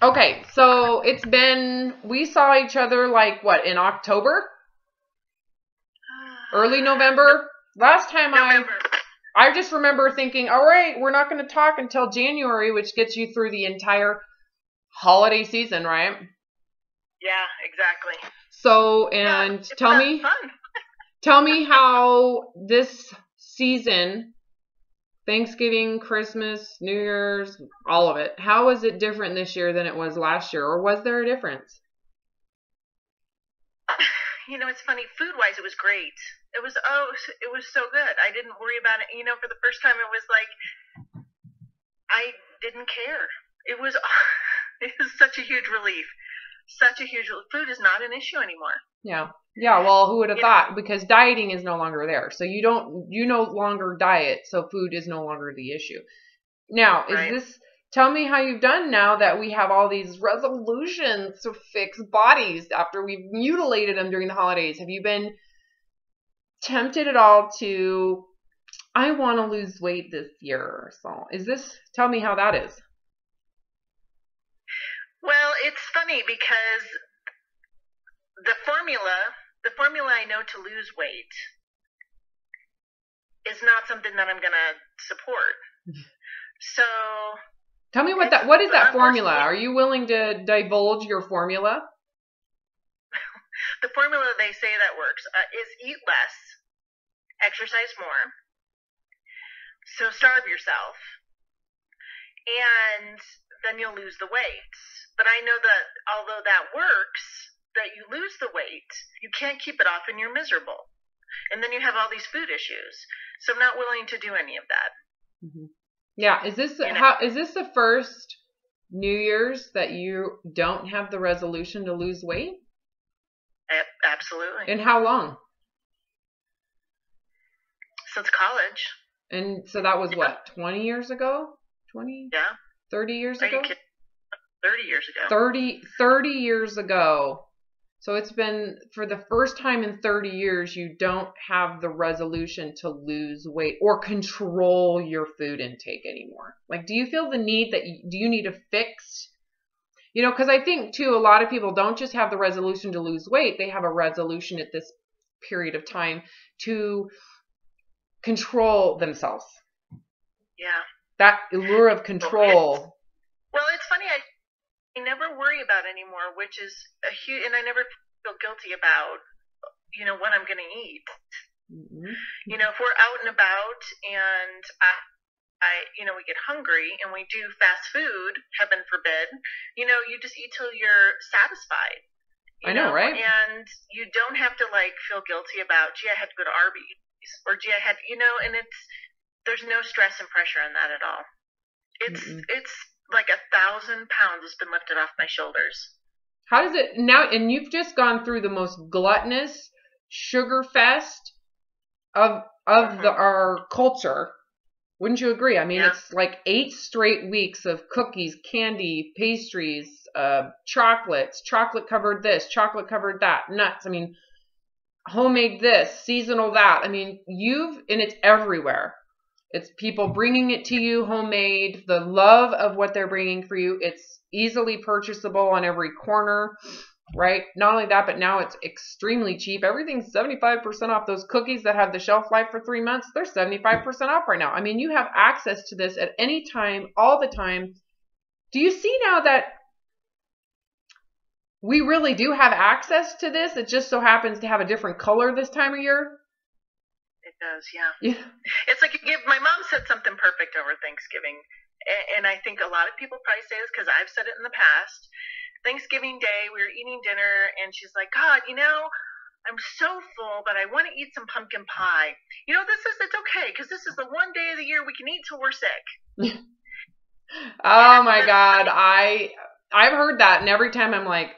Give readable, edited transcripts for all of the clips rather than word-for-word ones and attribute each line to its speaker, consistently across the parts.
Speaker 1: Okay, so we saw each other like what, in October? Early November? Last time
Speaker 2: November.
Speaker 1: I just remember thinking, all right, we're not going to talk until January, which gets you through the entire holiday season, right?
Speaker 2: Yeah, exactly.
Speaker 1: So, and
Speaker 2: fun.
Speaker 1: Tell me how this season, Thanksgiving, Christmas, New Year's, all of it, how was it different this year than it was last year? Or was there a difference?
Speaker 2: It's funny. Food-wise, it was great. It was so good. I didn't worry about it. For the first time, it was like I didn't care. It was such a huge relief. Food is not an issue anymore.
Speaker 1: Yeah. Yeah, well, who would have thought? Because dieting is no longer there. So you no longer diet, so food is no longer the issue. Now, tell me how you've done now that we have all these resolutions to fix bodies after we've mutilated them during the holidays. Have you been tempted at all to, I want to lose weight this year? So tell me how that is.
Speaker 2: Well, it's funny because the formula I know to lose weight is not something that I'm going to support. So
Speaker 1: tell me what is that formula? Are you willing to divulge your formula?
Speaker 2: The formula they say that works is eat less, exercise more. So starve yourself, and then you'll lose the weight. But I know that although that works, that you lose the weight, you can't keep it off and you're miserable. And then you have all these food issues. So I'm not willing to do any of that.
Speaker 1: Mm-hmm. Yeah. Is this the first New Year's that you don't have the resolution to lose weight?
Speaker 2: Absolutely.
Speaker 1: And how long?
Speaker 2: Since college.
Speaker 1: And so that was what, 20 years ago? 20?
Speaker 2: Yeah.
Speaker 1: 30 years
Speaker 2: Are
Speaker 1: ago?
Speaker 2: you kidding? 30 years ago.
Speaker 1: 30 years ago. So it's been, for the first time in 30 years, you don't have the resolution to lose weight or control your food intake anymore. Like, do you feel the need do you need to fix? Because I think, too, a lot of people don't just have the resolution to lose weight. They have a resolution at this period of time to control themselves.
Speaker 2: Yeah.
Speaker 1: That allure of control.
Speaker 2: Well, it's funny. I never worry about anymore, which is a huge, and I never feel guilty about, what I'm going to eat.
Speaker 1: Mm-hmm.
Speaker 2: If we're out and about and we get hungry and we do fast food, heaven forbid, you just eat till you're satisfied.
Speaker 1: I know, right?
Speaker 2: And you don't have to feel guilty about, gee, I had to go to Arby's, or gee, I had, and there's no stress and pressure on that at all. It's like 1,000 pounds has been lifted off my shoulders.
Speaker 1: How does it now? And you've just gone through the most gluttonous sugar fest of our culture. Wouldn't you agree? I mean, It's like 8 straight weeks of cookies, candy, pastries, chocolates, chocolate covered this, chocolate covered that, nuts. I mean, homemade this, seasonal that. I mean, and it's everywhere. It's people bringing it to you, homemade, the love of what they're bringing for you. It's easily purchasable on every corner, right? Not only that, but now it's extremely cheap. Everything's 75% off. Those cookies that have the shelf life for 3 months, they're 75% off right now. I mean, you have access to this at any time, all the time. Do you see now that we really do have access to this? It just so happens to have a different color this time of year.
Speaker 2: It does, yeah. It's like my mom said something perfect over Thanksgiving, and I think a lot of people probably say this because I've said it in the past. Thanksgiving Day, we were eating dinner, and she's like, God, I'm so full, but I want to eat some pumpkin pie. It's okay, because this is the one day of the year we can eat till we're sick.
Speaker 1: Oh, my God. I've heard that, and every time I'm like,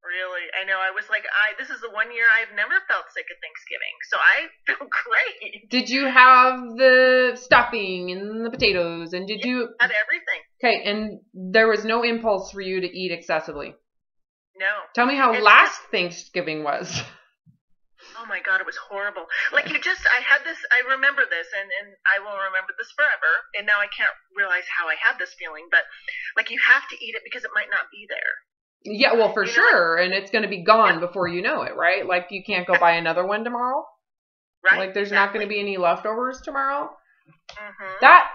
Speaker 2: really? I know. I was like, this is the one year I've never felt sick at Thanksgiving, so I feel great.
Speaker 1: Did you have the stuffing and the potatoes, and did you
Speaker 2: had everything?
Speaker 1: Okay, and there was no impulse for you to eat excessively.
Speaker 2: No.
Speaker 1: Tell me how last Thanksgiving was.
Speaker 2: Oh my God, it was horrible. Like I remember this, and I will remember this forever. And now I can't realize how I had this feeling, but like you have to eat it because it might not be there.
Speaker 1: Yeah, well, for sure. And it's going to be gone before you know it, right? Like you can't go buy another one tomorrow.
Speaker 2: Right.
Speaker 1: Like there's not going to be any leftovers tomorrow.
Speaker 2: Mm-hmm.
Speaker 1: That,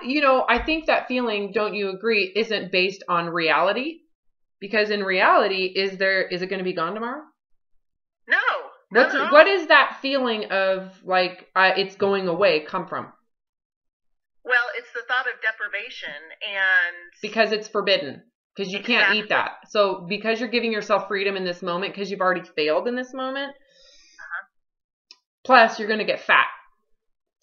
Speaker 1: I think that feeling, don't you agree, isn't based on reality? Because in reality, is it going to be gone tomorrow?
Speaker 2: No.
Speaker 1: What is that feeling of like it's going away come from?
Speaker 2: Well, it's the thought of deprivation and
Speaker 1: because it's forbidden. Because you can't eat that. So because you're giving yourself freedom in this moment, because you've already failed in this moment, plus you're going to get fat.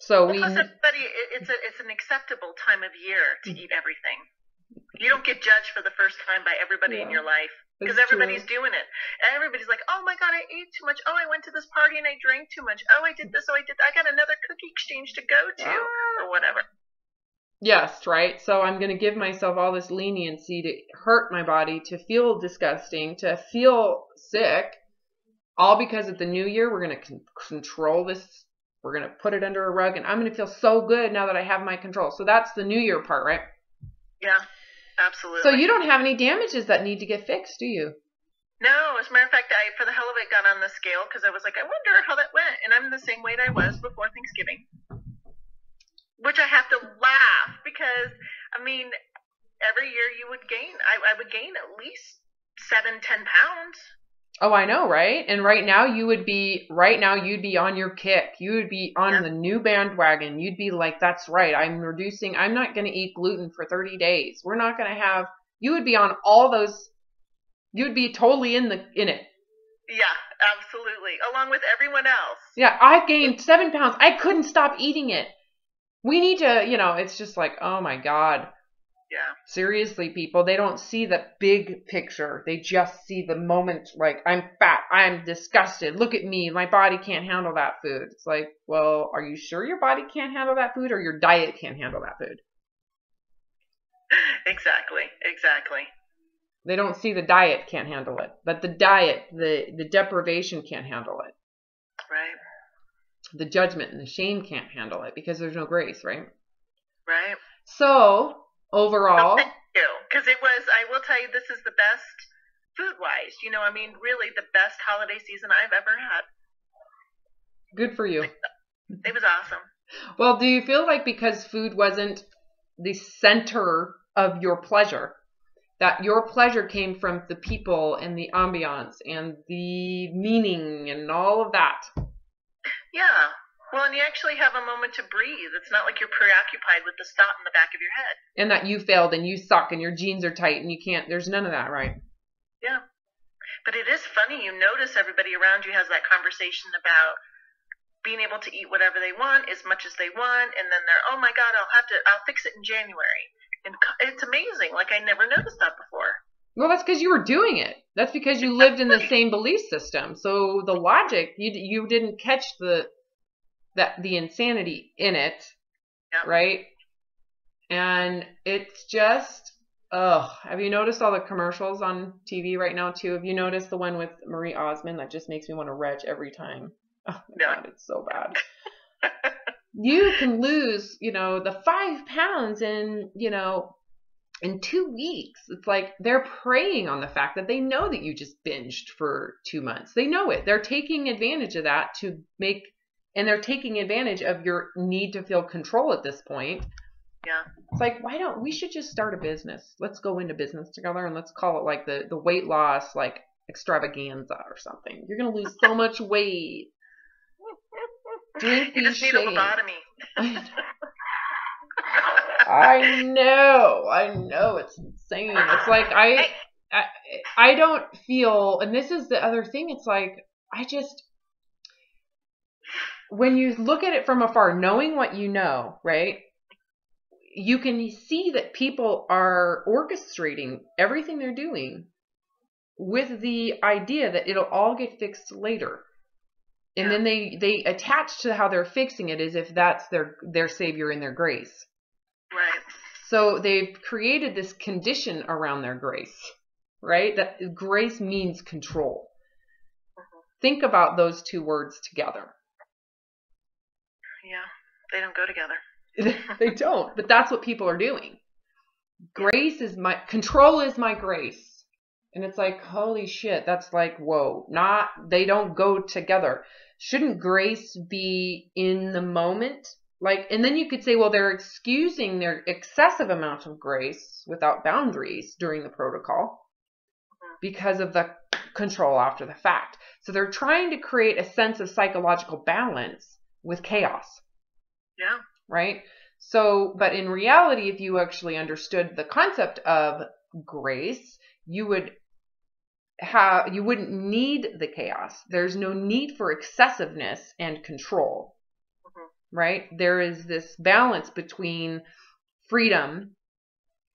Speaker 1: So
Speaker 2: plus everybody, it's an acceptable time of year to eat everything. You don't get judged for the first time by everybody in your life. Because everybody's doing it. Everybody's like, oh my God, I ate too much. Oh, I went to this party and I drank too much. Oh, I did this. Oh, I did that. I got another cookie exchange to go to or whatever.
Speaker 1: Yes, right? So I'm going to give myself all this leniency to hurt my body, to feel disgusting, to feel sick, all because at the new year we're going to control this. We're going to put it under a rug, and I'm going to feel so good now that I have my control. So that's the new year part, right?
Speaker 2: Yeah. Absolutely.
Speaker 1: So you don't have any damages that need to get fixed, do you?
Speaker 2: No. As a matter of fact, I, for the hell of it, got on the scale because I was like, I wonder how that went. And I'm the same weight I was before Thanksgiving. Which I have to laugh because, I mean, every year you would gain, I would gain at least 7-10 pounds.
Speaker 1: Oh, I know, right? And right now you'd be on your kick. You would be on the new bandwagon. You'd be like, that's right. I'm not going to eat gluten for 30 days. We're not going to have, you would be on all those, you'd be totally in it.
Speaker 2: Yeah, absolutely. Along with everyone else.
Speaker 1: Yeah, I've gained 7 pounds. I couldn't stop eating it. We need to, it's just like, oh my God.
Speaker 2: Yeah.
Speaker 1: Seriously, people, they don't see the big picture. They just see the moment, like, I'm fat, I'm disgusted, look at me, my body can't handle that food. It's like, well, are you sure your body can't handle that food or your diet can't handle that food?
Speaker 2: Exactly.
Speaker 1: They don't see the diet can't handle it, but the diet, the deprivation can't handle it.
Speaker 2: Right.
Speaker 1: The judgment and the shame can't handle it because there's no grace, right?
Speaker 2: Right.
Speaker 1: So, overall,
Speaker 2: thank you, because I will tell you, this is the best food-wise. I mean, really the best holiday season I've ever had.
Speaker 1: Good for you.
Speaker 2: It was awesome.
Speaker 1: Well, do you feel like because food wasn't the center of your pleasure, that your pleasure came from the people and the ambiance and the meaning and all of that? Yeah.
Speaker 2: Well, and you actually have a moment to breathe. It's not like you're preoccupied with the thought in the back of your head.
Speaker 1: And that you failed and you suck and your jeans are tight and you can't, there's none of that, right?
Speaker 2: Yeah. But it is funny. You notice everybody around you has that conversation about being able to eat whatever they want, as much as they want. And then they're, oh my God, I'll fix it in January. And it's amazing. Like I never noticed that before.
Speaker 1: Well, that's because you were doing it. That's because you lived in the same belief system. So the logic, you didn't catch the insanity in it, right? And it's just, have you noticed all the commercials on TV right now too? Have you noticed the one with Marie Osmond that just makes me want to retch every time? Oh my God, it's so bad. You can lose, the 5 pounds in 2 weeks. It's like they're preying on the fact that they know that you just binged for 2 months. They know it. They're taking advantage of that and they're taking advantage of your need to feel control at this point.
Speaker 2: Yeah.
Speaker 1: It's like, we should just start a business. Let's go into business together and let's call it like the weight loss, like extravaganza or something. You're going to lose so much weight.
Speaker 2: You just need a lobotomy.
Speaker 1: I know, it's insane. It's like I don't feel, and this is the other thing, it's like when you look at it from afar, knowing what you know, right, you can see that people are orchestrating everything they're doing with the idea that it'll all get fixed later. And then they attach to how they're fixing it as if that's their savior and their grace.
Speaker 2: Right.
Speaker 1: So they've created this condition around their grace, right? That grace means control. think about those two words together.
Speaker 2: Yeah, they don't go together.
Speaker 1: They don't, but that's what people are doing. Grace is control is my grace. And it's like, holy shit, that's like, whoa, they don't go together. Shouldn't grace be in the moment? Like, and then you could say, well, they're excusing their excessive amount of grace without boundaries during the protocol because of the control after the fact. So they're trying to create a sense of psychological balance with chaos.
Speaker 2: Yeah.
Speaker 1: Right? So, but in reality, if you actually understood the concept of grace, you wouldn't need the chaos. There's no need for excessiveness and control. Right? There is this balance between freedom,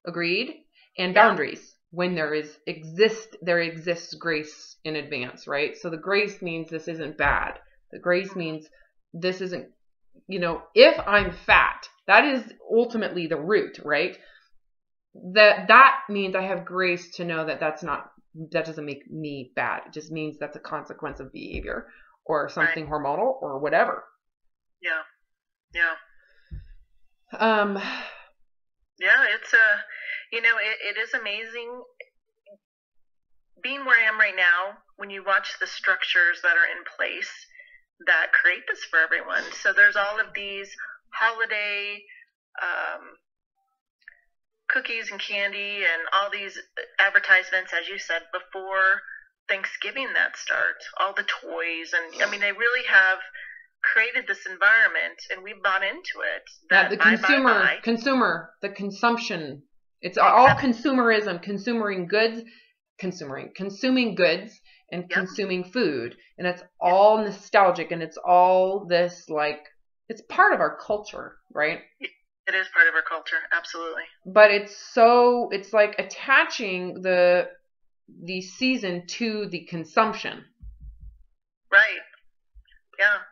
Speaker 1: agreed, and boundaries. When there exists grace in advance, right? So the grace means this isn't bad. The grace means this isn't, if I'm fat, that is ultimately the root, right? That means I have grace to know that that doesn't make me bad. It just means that's a consequence of behavior or something hormonal or whatever.
Speaker 2: Yeah. Yeah. It's it is amazing being where I am right now when you watch the structures that are in place that create this for everyone. So there's all of these holiday cookies and candy and all these advertisements, as you said, before Thanksgiving that start, all the toys. And I mean, they really have created this environment and we bought into it.
Speaker 1: That the the consumption. It's all consumerism, consuming goods and consuming food. And it's all nostalgic and it's all this it's part of our culture, right?
Speaker 2: It is part of our culture, absolutely.
Speaker 1: But it's like attaching the season to the consumption.
Speaker 2: Right. Yeah.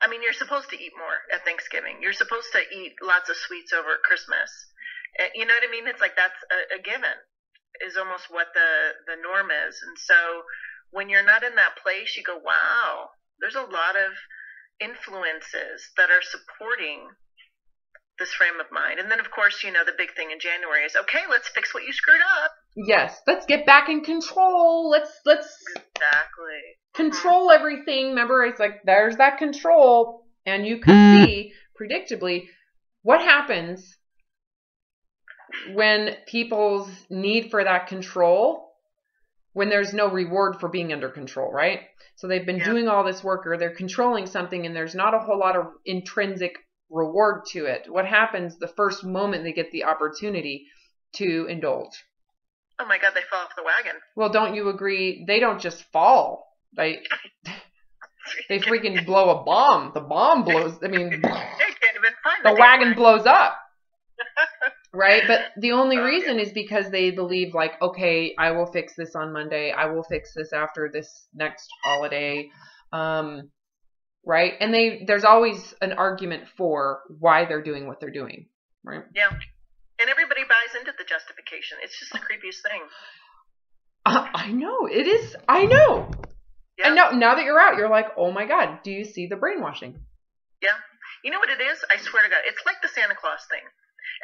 Speaker 2: I mean, you're supposed to eat more at Thanksgiving. You're supposed to eat lots of sweets over at Christmas. You know what I mean? It's like that's a given, is almost what the norm is. And so when you're not in that place, you go, wow, there's a lot of influences that are supporting this frame of mind. And then, of course, the big thing in January is, okay, let's fix what you screwed up.
Speaker 1: Yes, let's get back in control. Let's
Speaker 2: exactly
Speaker 1: control everything. Remember, it's like there's that control, and you can see predictably what happens when people's need for that control, when there's no reward for being under control, right? So they've been doing all this work, or they're controlling something, and there's not a whole lot of intrinsic reward to it. What happens the first moment they get the opportunity to indulge?
Speaker 2: Oh my God, they fall off the wagon.
Speaker 1: Well, don't you agree? They don't just fall. They freaking blow a bomb. The bomb blows. I mean,
Speaker 2: they can't even find
Speaker 1: the wagon blows up. Right? But the only reason is because they believe okay, I will fix this on Monday. I will fix this after this next holiday. Right? And there's always an argument for why they're doing what they're doing. Right?
Speaker 2: Yeah. And everybody buys into the justification. It's just the creepiest thing.
Speaker 1: I know. It is. I know. Yeah. And now that you're out, you're like, oh my God, do you see the brainwashing?
Speaker 2: Yeah. You know what it is? I swear to God, it's like the Santa Claus thing.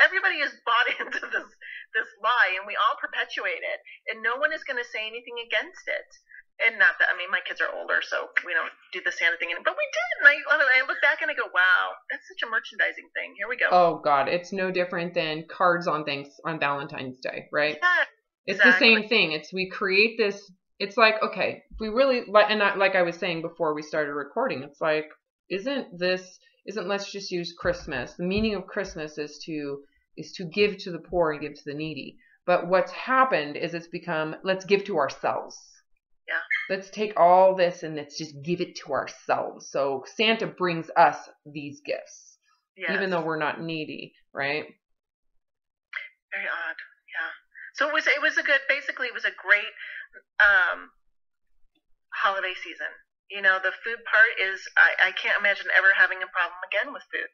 Speaker 2: Everybody is bought into this lie, and we all perpetuate it, and no one is going to say anything against it. And not that, I mean, my kids are older, so we don't do the Santa thing, but we did. And I look back and I go, wow, that's such a merchandising thing. Here we go.
Speaker 1: Oh God, it's no different than cards on Valentine's Day, right?
Speaker 2: Yeah,
Speaker 1: it's the same thing. We create this. It's like, okay, if we really like I was saying before we started recording, it's like, isn't let's just use Christmas. The meaning of Christmas is to give to the poor and give to the needy. But what's happened is it's become, let's give to ourselves.
Speaker 2: Yeah.
Speaker 1: Let's take all this and let's just give it to ourselves. So Santa brings us these gifts, even though we're not needy, right?
Speaker 2: Very odd. Yeah. So it was a great holiday season. The food part is, I can't imagine ever having a problem again with food.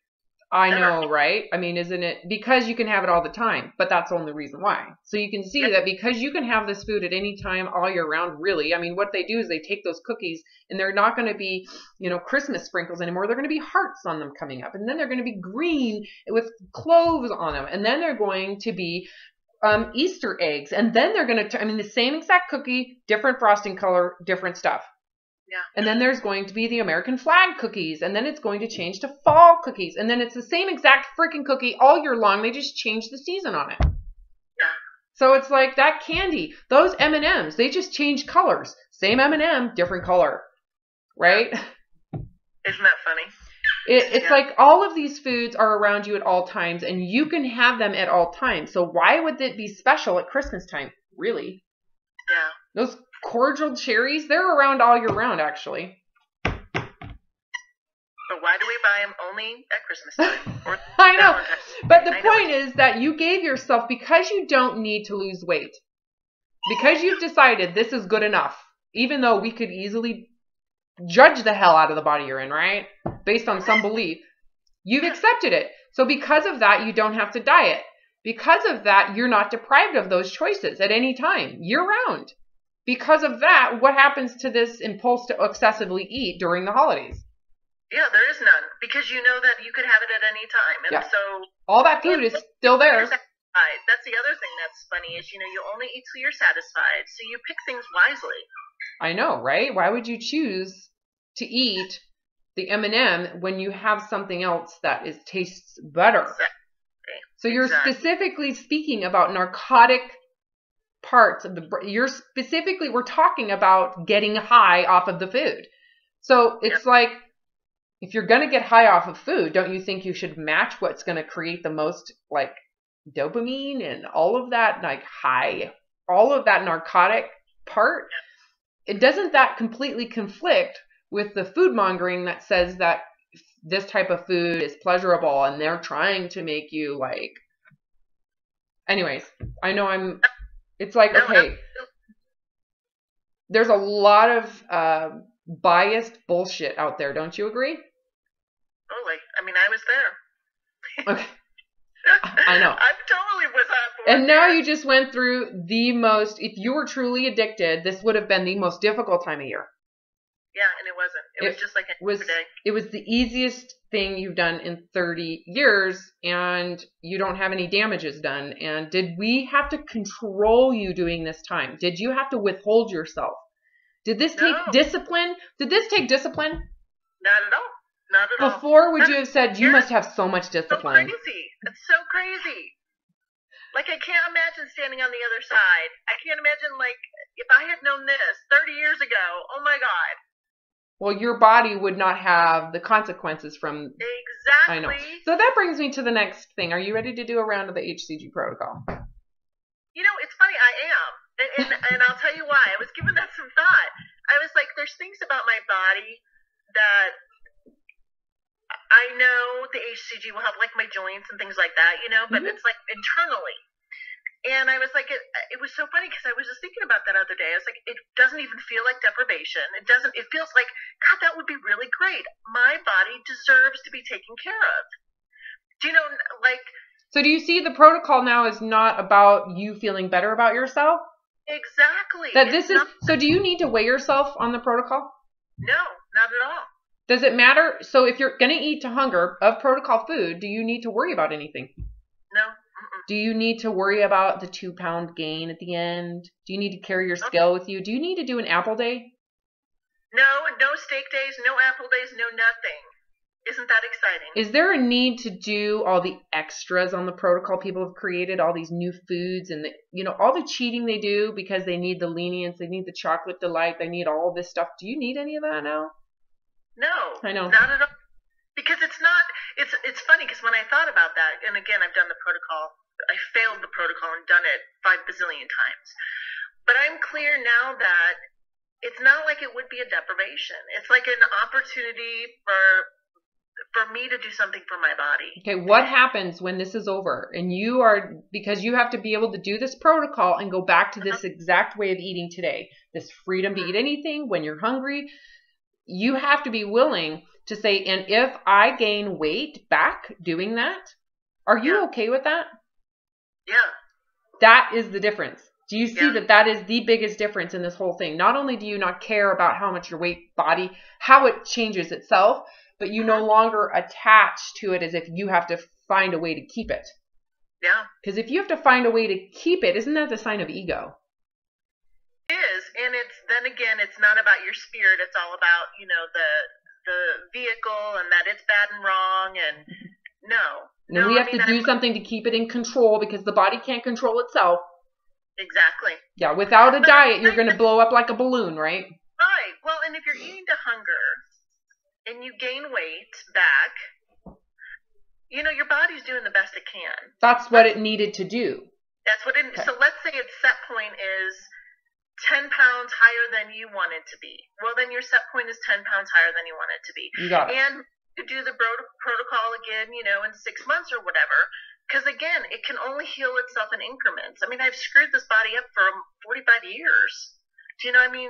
Speaker 1: I know, right? I mean, isn't it because you can have it all the time, but that's the only reason why. So you can see that because you can have this food at any time all year round, really. I mean, what they do is they take those cookies and they're not going to be, Christmas sprinkles anymore. They're going to be hearts on them coming up. And then they're going to be green with cloves on them. And then they're going to be Easter eggs. And then they're going to, the same exact cookie, different frosting color, different stuff.
Speaker 2: Yeah.
Speaker 1: And then there's going to be the American flag cookies. And then it's going to change to fall cookies. And then it's the same exact freaking cookie all year long. They just change the season on it.
Speaker 2: Yeah.
Speaker 1: So it's like that candy. Those M&Ms, they just change colors. Same M&M, different color. Right?
Speaker 2: Isn't that funny?
Speaker 1: It's like all of these foods are around you at all times. And you can have them at all times. So why would it be special at Christmas time? Really?
Speaker 2: Yeah.
Speaker 1: Those cordial cherries, they're around all year round, actually.
Speaker 2: But why do we buy them only at Christmas time? Or
Speaker 1: I know. But the point is that you gave yourself, because you don't need to lose weight, because you've decided this is good enough, even though we could easily judge the hell out of the body you're in, right? Based on some belief. You've accepted it. So because of that, you don't have to diet. Because of that, you're not deprived of those choices at any time, year round. Because of that, what happens to this impulse to excessively eat during the holidays?
Speaker 2: Yeah, there is none. Because you know that you could have it at any time. And so
Speaker 1: all that food is still there.
Speaker 2: That's the other thing that's funny is, you only eat till you're satisfied. So you pick things wisely.
Speaker 1: I know, right? Why would you choose to eat the M&M when you have something else that tastes better?
Speaker 2: Exactly.
Speaker 1: So you're specifically speaking about narcotic parts of we're talking about getting high off of the food. So it's like, if you're going to get high off of food, don't you think you should match what's going to create the most like dopamine and all of that, like all of that narcotic part? Doesn't that completely conflict with the food mongering that says that this type of food is pleasurable and they're trying to make you like, anyways, I know it's like, okay, there's a lot of biased bullshit out there. Don't you agree?
Speaker 2: Totally. I was there.
Speaker 1: Okay. I know.
Speaker 2: I totally was on board.
Speaker 1: And now you just went through if you were truly addicted, this would have been the most difficult time of year.
Speaker 2: Yeah, and it wasn't. It was just like a day.
Speaker 1: It was the easiest thing you've done in 30 years, and you don't have any damages done. And did we have to control you during this time? Did you have to withhold yourself? Did this take discipline? Did this take discipline?
Speaker 2: Not at all. Not at all.
Speaker 1: Before, would you have said, you must have so much discipline?
Speaker 2: So crazy. It's so crazy. Like, I can't imagine standing on the other side. I can't imagine, like, if I had known this 30 years ago, oh my God.
Speaker 1: Well, your body would not have the consequences from...
Speaker 2: Exactly.
Speaker 1: I know. So that brings me to the next thing. Are you ready to do a round of the HCG protocol?
Speaker 2: It's funny, I am. And I'll tell you why. I was giving that some thought. I was like, there's things about my body that I know the HCG will help, like my joints and things like that, but it's like internally. And I was like, it was so funny because I was just thinking about that other day. I was like, it doesn't even feel like deprivation. It feels like, God, that would be really great. My body deserves to be taken care of. Do you know, like...
Speaker 1: So do you see the protocol now is not about you feeling better about yourself?
Speaker 2: Exactly.
Speaker 1: So do you need to weigh yourself on the protocol?
Speaker 2: No, not at all.
Speaker 1: Does it matter? So if you're going to eat to hunger of protocol food, do you need to worry about anything?
Speaker 2: No.
Speaker 1: Do you need to worry about the 2-pound gain at the end? Do you need to carry your scale with you? Do you need to do an apple day?
Speaker 2: No steak days, no apple days, no nothing. Isn't that exciting?
Speaker 1: Is there a need to do all the extras on the protocol people have created, all these new foods and all the cheating they do because they need the lenience, they need the chocolate delight, they need all this stuff. Do you need any of that now?
Speaker 2: No.
Speaker 1: I know.
Speaker 2: Not at all. Because it's funny because when I thought about that, and again, I've done the protocol, I failed the protocol and done it 5 bazillion times. But I'm clear now that it's not like it would be a deprivation. It's like an opportunity for me to do something for my body.
Speaker 1: Okay, what happens when this is over and because you have to be able to do this protocol and go back to this exact way of eating today, this freedom to eat anything when you're hungry, you have to be willing to say, and if I gain weight back doing that, are you okay with that?
Speaker 2: Yeah.
Speaker 1: That is the difference. Do you see that is the biggest difference in this whole thing? Not only do you not care about how much your weight, body, how it changes itself, but you no longer attach to it as if you have to find a way to keep it.
Speaker 2: Yeah.
Speaker 1: Because if you have to find a way to keep it, isn't that the sign of ego?
Speaker 2: It is. And then again, it's not about your spirit. It's all about, the vehicle and that it's bad and wrong. And
Speaker 1: And we have to do something to keep it in control because the body can't control itself.
Speaker 2: Exactly.
Speaker 1: Yeah, without a diet, you're going to blow up like a balloon, right?
Speaker 2: Right. Well, and if you're eating to hunger and you gain weight back, your body's doing the best it can.
Speaker 1: That's what it needed to do.
Speaker 2: That's what it. Okay. So let's say its set point is 10 pounds higher than you want it to be. Well, then your set point is 10 pounds higher than you want it to be.
Speaker 1: You got it.
Speaker 2: And you do the protocol again, in 6 months or whatever. Because again, it can only heal itself in increments. I mean, I've screwed this body up for 45 years. Do you know what I mean?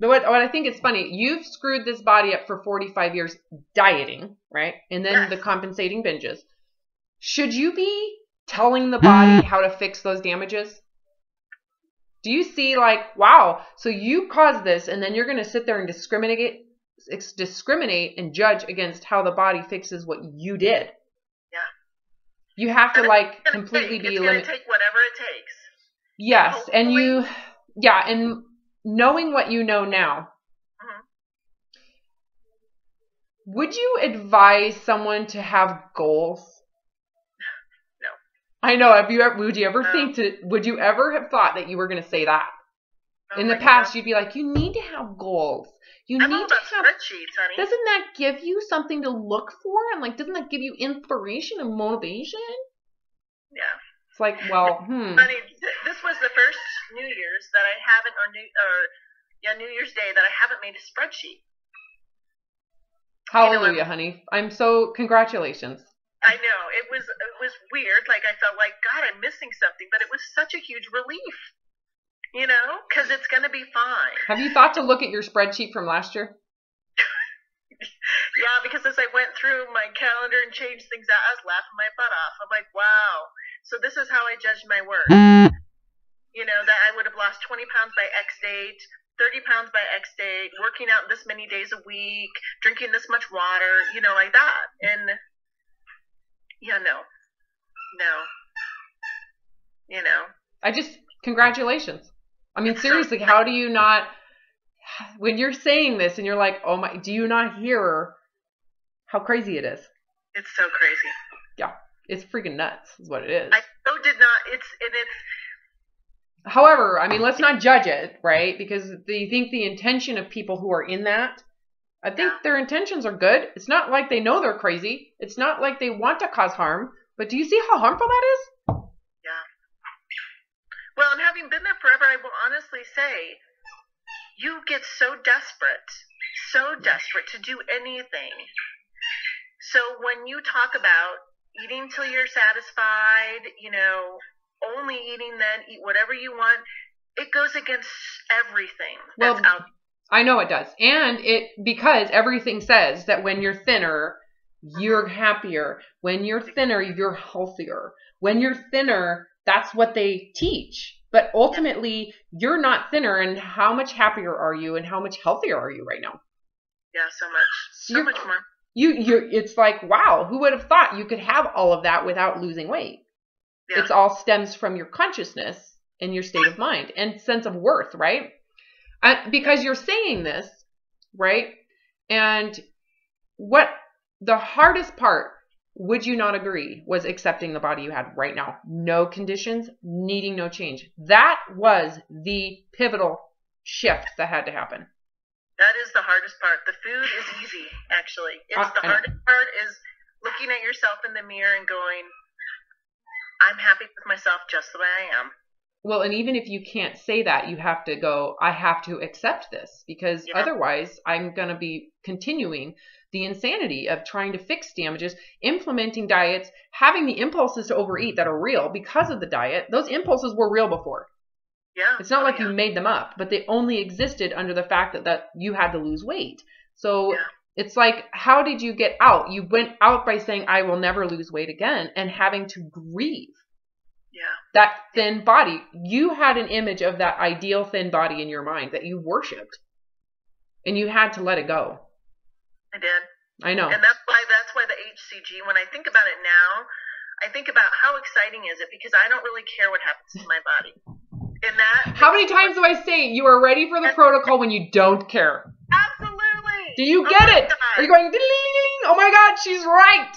Speaker 2: What I think is funny, you've screwed this body up for 45 years dieting, right? And then the compensating binges. Should you be telling the body how to fix those damages? Do you see wow, so you caused this and then you're going to sit there and discriminate and judge against how the body fixes what you did? Yeah.
Speaker 1: You have to completely be
Speaker 2: eliminated. It's going to take whatever it takes.
Speaker 1: Yes, and knowing what you know now, would you advise someone to have goals?
Speaker 2: No.
Speaker 1: I know. Would you ever have thought that you were going to say that? In the past, you'd be like, you need to have goals.
Speaker 2: I'm all about spreadsheets, honey.
Speaker 1: Doesn't that give you something to look for? And doesn't that give you inspiration and motivation?
Speaker 2: Yeah.
Speaker 1: It's like,
Speaker 2: Honey, this was the first New Year's that I haven't, New Year's Day that I haven't made a spreadsheet.
Speaker 1: Hallelujah, honey. Congratulations.
Speaker 2: I know. It was weird. I felt like, God, I'm missing something, but it was such a huge relief. Because it's going to be fine.
Speaker 1: Have you thought to look at your spreadsheet from last year?
Speaker 2: Yeah, because as I went through my calendar and changed things out, I was laughing my butt off. I'm like, wow. So this is how I judge my work. That I would have lost 20 pounds by X date, 30 pounds by X date, working out this many days a week, drinking this much water, like that. And, no.
Speaker 1: Congratulations. I mean, seriously, how do you not, when you're saying this and you're like, oh my, do you not hear how crazy it is?
Speaker 2: It's so crazy.
Speaker 1: Yeah. It's freaking nuts is what it is.
Speaker 2: I so did not,
Speaker 1: However, I mean, let's not judge it, right? Because you think the intention of people who are in that, I think their intentions are good. It's not like they know they're crazy. It's not like they want to cause harm. But do you see how harmful that is?
Speaker 2: Yeah. Well, and having been there forever, I will honestly say, you get so desperate to do anything. So when you talk about eating till you're satisfied, only eating then, eat whatever you want, it goes against everything that's out there.
Speaker 1: I know it does. And because everything says that when you're thinner, you're happier. When you're thinner, you're healthier. When you're thinner, that's what they teach. But ultimately, you're not thinner. And how much happier are you? And how much healthier are you right now?
Speaker 2: Yeah, so much. So much more.
Speaker 1: It's like, wow, who would have thought you could have all of that without losing weight? Yeah. It all stems from your consciousness and your state of mind and sense of worth, right? Because you're saying this, right? And what the hardest part, would you not agree, was accepting the body you had right now. No conditions, needing no change. That was the pivotal shift that had to happen.
Speaker 2: That is the hardest part. The food is easy, actually. It's the hardest part is looking at yourself in the mirror and going, I'm happy with myself just the way I am.
Speaker 1: Well, and even if you can't say that, you have to go, I have to accept this, because otherwise I'm going to be continuing the insanity of trying to fix damages, implementing diets, having the impulses to overeat that are real because of the diet. Those impulses were real before. Yeah. It's not like you made them up, but they only existed under the fact that you had to lose weight. So it's like, how did you get out? You went out by saying, I will never lose weight again, and having to grieve that thin body. You had an image of that ideal thin body in your mind that you worshipped, and you had to let it go.
Speaker 2: I did.
Speaker 1: I know.
Speaker 2: And that's why the HCG, when I think about it now, I think about how exciting is it, because I don't really care what happens to my body. And that. How
Speaker 1: many times do I say you are ready for the protocol when you don't care?
Speaker 2: Absolutely.
Speaker 1: Do you get it?
Speaker 2: God.
Speaker 1: Are you going, ding, oh my God, she's right.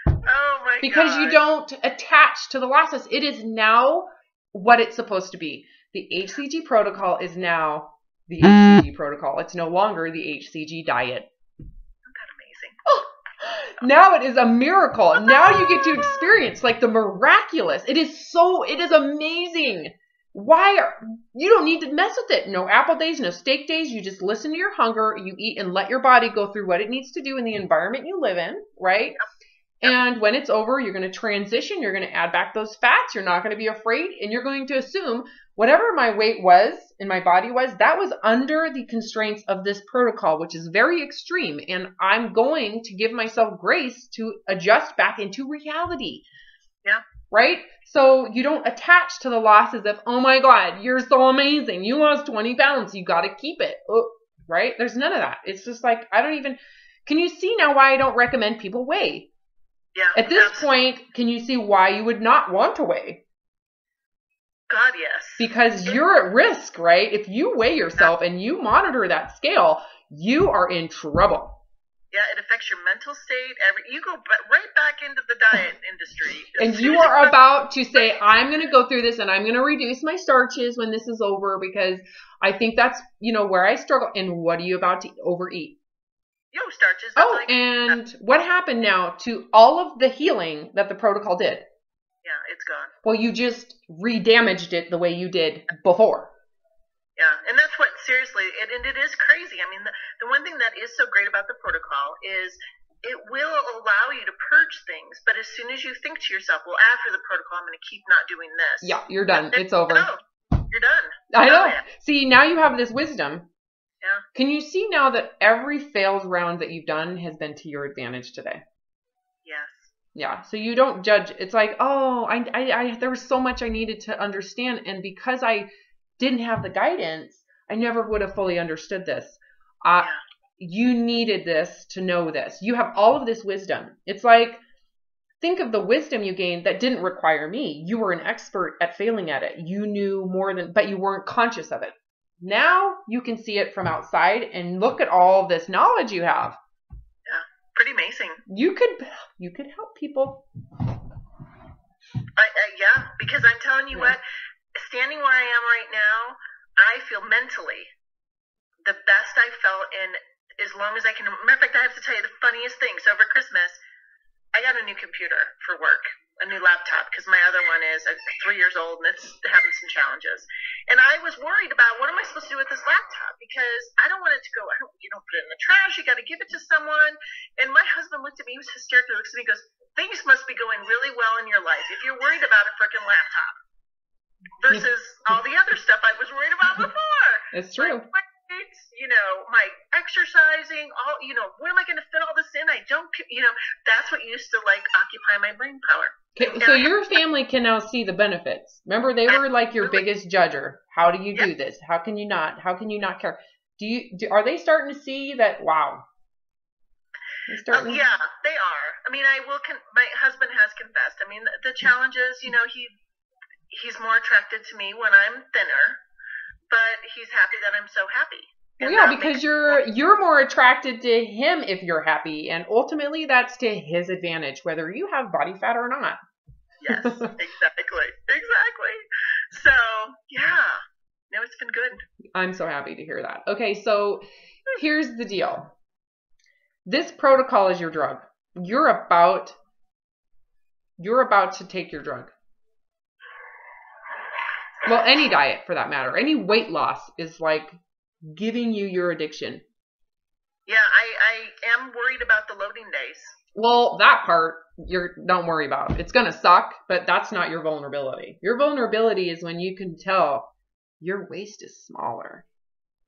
Speaker 2: Oh my God.
Speaker 1: Because you don't attach to the losses. It is now what it's supposed to be. The HCG protocol is now the HCG protocol. It's no longer the HCG diet.
Speaker 2: Isn't that amazing?
Speaker 1: Oh, now it is a miracle. Now you get to experience like the miraculous. It is amazing. You don't need to mess with it. No apple days, no steak days. You just listen to your hunger. You eat and let your body go through what it needs to do in the environment you live in, right? Yep. And when it's over, you're going to transition. You're going to add back those fats. You're not going to be afraid. And you're going to assume whatever my weight was and my body was, that was under the constraints of this protocol, which is very extreme. And I'm going to give myself grace to adjust back into reality.
Speaker 2: Yeah.
Speaker 1: Right? So you don't attach to the losses of, oh my God, you're so amazing. You lost 20 pounds. You got to keep it. Oh, right? There's none of that. It's just like, can you see now why I don't recommend people weigh?
Speaker 2: Yeah.
Speaker 1: At this point, can you see why you would not want to weigh?
Speaker 2: God, yes.
Speaker 1: Because you're at risk, right? If you weigh yourself and you monitor that scale, you are in trouble.
Speaker 2: Yeah, it affects your mental state. You go right back into the diet industry.
Speaker 1: And you are about to say, I'm going to go through this and I'm going to reduce my starches when this is over, because I think that's, where I struggle. And what are you about to overeat?
Speaker 2: Starches.
Speaker 1: And what happened now to all of the healing that the protocol did?
Speaker 2: Yeah, it's gone.
Speaker 1: Well, you just re-damaged it the way you did before.
Speaker 2: Yeah, and that's what, seriously, and it is crazy. I mean, the one thing that is so great about the protocol is it will allow you to purge things, but as soon as you think to yourself, well, after the protocol, I'm going to keep not doing this.
Speaker 1: Yeah, you're done. It's over.
Speaker 2: You're done.
Speaker 1: I know. See, now you have this wisdom.
Speaker 2: Yeah.
Speaker 1: Can you see now that every failed round that you've done has been to your advantage today?
Speaker 2: Yes.
Speaker 1: Yeah. So you don't judge. It's like, oh, I there was so much I needed to understand, and because I didn't have the guidance, I never would have fully understood this. You needed this to know this. You have all of this wisdom. It's like, think of the wisdom you gained that didn't require me. You were an expert at failing at it. You knew more but you weren't conscious of it. Now you can see it from outside and look at all this knowledge you have.
Speaker 2: Yeah, pretty amazing.
Speaker 1: You could help people.
Speaker 2: Yeah, because I'm telling you what, standing where I am right now, I feel mentally the best I felt in as long as I can. Matter of fact, I have to tell you the funniest thing. So over Christmas, I got a new computer for work, a new laptop, because my other one is 3 years old and it's having some challenges. And I was worried about, what am I supposed to do with this laptop? Because I don't want it to go, you don't put it in the trash, you got to give it to someone. And my husband looked at me, he was hysterical, looks at me, goes, things must be going really well in your life if you're worried about a freaking laptop versus all the other stuff I was worried about before.
Speaker 1: It's true.
Speaker 2: My exercising, where am I going to fit all this in? I don't, that's what used to occupy my brain power.
Speaker 1: Okay, so your family can now see the benefits. Remember, they were like your biggest judger. How do you do this? How can you not? How can you not care? Are they starting to see that? Wow.
Speaker 2: Yeah, they are. I mean, my husband has confessed. I mean, the challenge is, he's more attracted to me when I'm thinner, but he's happy that I'm so happy.
Speaker 1: Well, yeah, because you're more attracted to him if you're happy, and ultimately that's to his advantage, whether you have body fat or not.
Speaker 2: Yes, exactly. So, yeah. No, it's been good.
Speaker 1: I'm so happy to hear that. Okay, so here's the deal. This protocol is your drug. You're about to take your drug. Well, any diet for that matter. Any weight loss is like giving you your addiction.
Speaker 2: Yeah, I am worried about the loading days.
Speaker 1: Well, that part don't worry about. It's going to suck, but that's not your vulnerability. Your vulnerability is when you can tell your waist is smaller.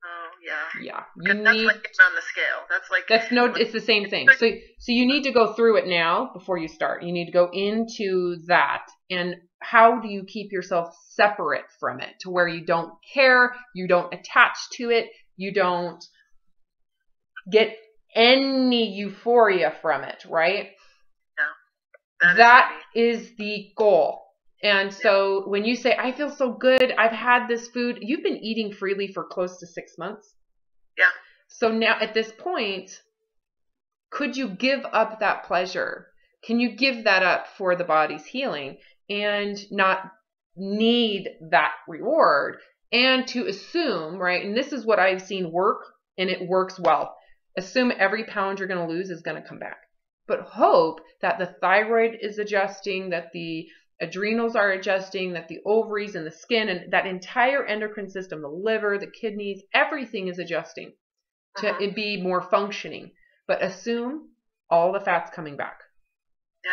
Speaker 2: Oh, Yeah.
Speaker 1: You
Speaker 2: that's
Speaker 1: need,
Speaker 2: like getting on the scale.
Speaker 1: it's the same thing. So you need to go through it now before you start. You need to go into that. And how do you keep yourself separate from it to where you don't care, you don't attach to it, you don't get any euphoria from it, right?
Speaker 2: Yeah.
Speaker 1: That is the goal. And so when you say, I feel so good, I've had this food, you've been eating freely for close to 6 months.
Speaker 2: Yeah.
Speaker 1: So now at this point, could you give up that pleasure? Can you give that up for the body's healing and not need that reward? And to assume, right? And this is what I've seen work, and it works well. Assume every pound you're going to lose is going to come back. But hope that the thyroid is adjusting, that the adrenals are adjusting, that the ovaries and the skin and that entire endocrine system, the liver, the kidneys, everything is adjusting to it be more functioning. But assume all the fat's coming back.
Speaker 2: Yeah.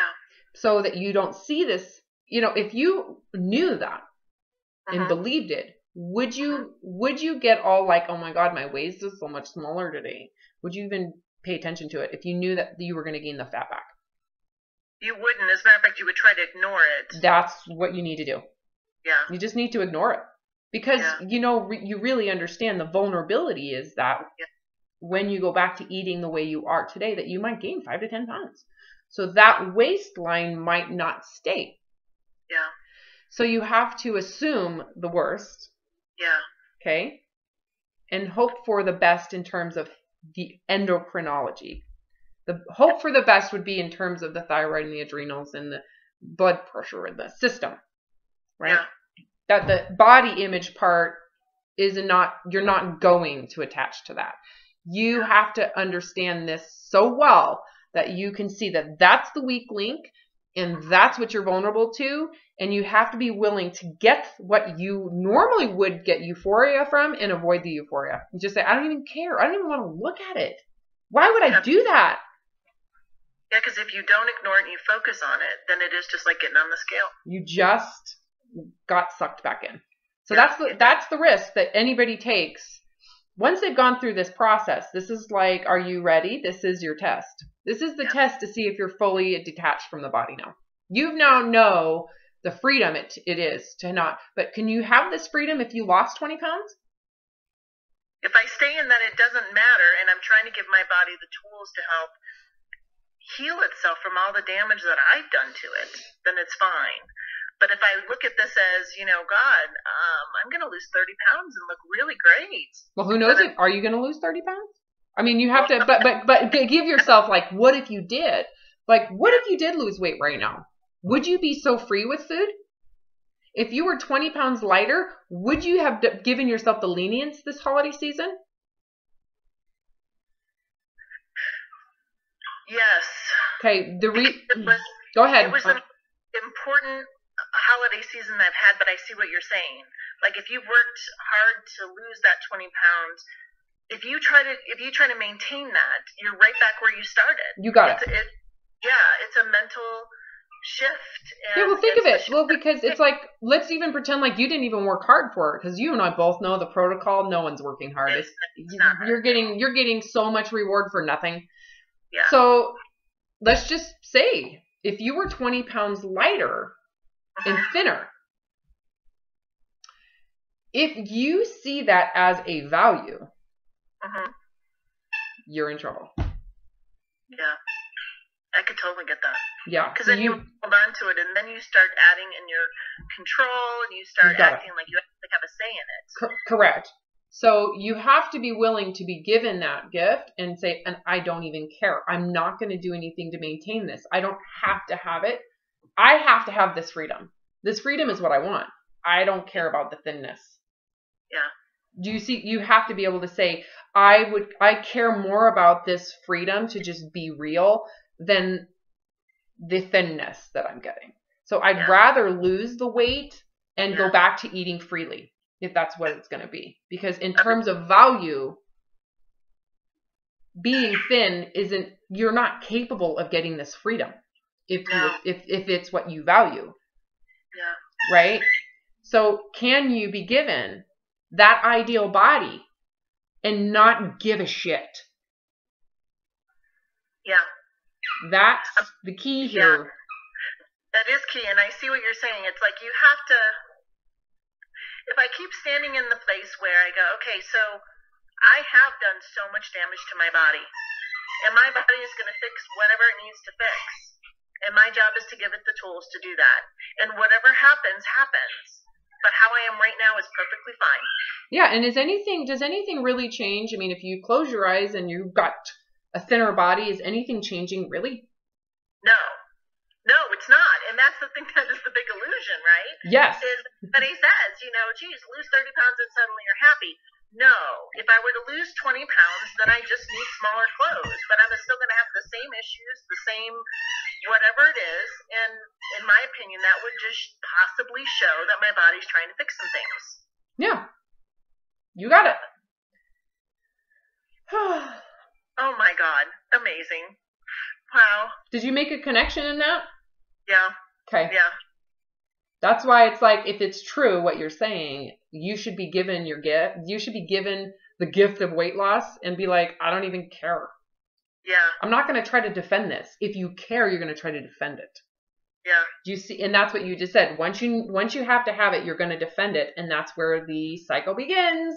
Speaker 1: So that you don't see this, if you knew that and believed it, would you get all like, oh my God, my waist is so much smaller today? Would you even pay attention to it if you knew that you were going to gain the fat back?
Speaker 2: You wouldn't. As a matter of fact, you would try to ignore it.
Speaker 1: That's what you need to do.
Speaker 2: Yeah.
Speaker 1: You just need to ignore it. Because, you really understand the vulnerability is that when you go back to eating the way you are today, that you might gain 5 to 10 pounds. So that waistline might not stay.
Speaker 2: Yeah.
Speaker 1: So you have to assume the worst.
Speaker 2: Yeah.
Speaker 1: Okay. And hope for the best in terms of the endocrinology. The hope for the best would be in terms of the thyroid and the adrenals and the blood pressure in the system, right?
Speaker 2: Yeah.
Speaker 1: That the body image part you're not going to attach to that. You have to understand this so well that you can see that that's the weak link and that's what you're vulnerable to. And you have to be willing to get what you normally would get euphoria from and avoid the euphoria. You just say, I don't even care. I don't even want to look at it. Why would I do that?
Speaker 2: Yeah, because if you don't ignore it and you focus on it, then it is just like getting on the scale.
Speaker 1: You just got sucked back in. So that's the risk that anybody takes. Once they've gone through this process, this is like, are you ready? This is your test. This is the test to see if you're fully detached from the body now. You now know the freedom it is to not, but can you have this freedom if you lost 20 pounds?
Speaker 2: If I stay in that, it doesn't matter, and I'm trying to give my body the tools to help heal itself from all the damage that I've done to it, then it's fine. But if I look at this as, God, I'm going to lose 30 pounds and look really great.
Speaker 1: Well, who knows? Are you going to lose 30 pounds? I mean, you have to, but give yourself like, what if you did? Like, what if you did lose weight right now? Would you be so free with food? If you were 20 pounds lighter, would you have given yourself the lenience this holiday season?
Speaker 2: Yes.
Speaker 1: Okay. Go ahead.
Speaker 2: It was an important holiday season I've had, but I see what you're saying. Like if you've worked hard to lose that 20 pounds, if you try to maintain that, you're right back where you started.
Speaker 1: You got it.
Speaker 2: It's a mental shift.
Speaker 1: Yeah, well, think of it. Well, because it's like, let's even pretend like you didn't even work hard for it, because you and I both know the protocol. No one's working hard. You're getting so much reward for nothing.
Speaker 2: Yeah.
Speaker 1: So let's just say if you were 20 pounds lighter and thinner, if you see that as a value, you're in trouble.
Speaker 2: Yeah. I could totally get that.
Speaker 1: Yeah.
Speaker 2: Because then you hold on to it, and then you start adding in your control, and you start acting like you actually have a say in it.
Speaker 1: Correct. So you have to be willing to be given that gift and say, and I don't even care. I'm not going to do anything to maintain this. I don't have to have it. I have to have this freedom. This freedom is what I want. I don't care about the thinness.
Speaker 2: Yeah.
Speaker 1: Do you see? You have to be able to say, I care more about this freedom to just be real than the thinness that I'm getting. So I'd rather lose the weight and go back to eating freely, if that's what it's going to be. Because in terms of value, being thin you're not capable of getting this freedom if it's what you value.
Speaker 2: Yeah.
Speaker 1: Right? So can you be given that ideal body and not give a shit.
Speaker 2: Yeah.
Speaker 1: That's the key here.
Speaker 2: Yeah. That is key, and I see what you're saying. It's like you have to, if I keep standing in the place where I go, okay, so I have done so much damage to my body, and my body is going to fix whatever it needs to fix, and my job is to give it the tools to do that, and whatever happens, happens, but how I am right now is perfectly fine.
Speaker 1: Yeah, and does anything really change? I mean, if you close your eyes and you've got a thinner body, is anything changing really?
Speaker 2: No, it's not. And that's the thing that is the big illusion, right?
Speaker 1: Yes.
Speaker 2: Is that he says, geez, lose 30 pounds and suddenly you're happy. No. If I were to lose 20 pounds, then I just need smaller clothes. But I'm still going to have the same issues, the same whatever it is. And in my opinion, that would just possibly show that my body's trying to fix some things.
Speaker 1: Yeah. You got it.
Speaker 2: Oh my God. Amazing. Wow.
Speaker 1: Did you make a connection in that?
Speaker 2: Yeah.
Speaker 1: Okay.
Speaker 2: Yeah.
Speaker 1: That's why it's like, if it's true what you're saying, you should be given your gift. You should be given the gift of weight loss and be like, I don't even care.
Speaker 2: Yeah.
Speaker 1: I'm not going to try to defend this. If you care, you're going to try to defend it.
Speaker 2: Yeah.
Speaker 1: Do you see? And that's what you just said. Once you have to have it, you're going to defend it. And that's where the cycle begins.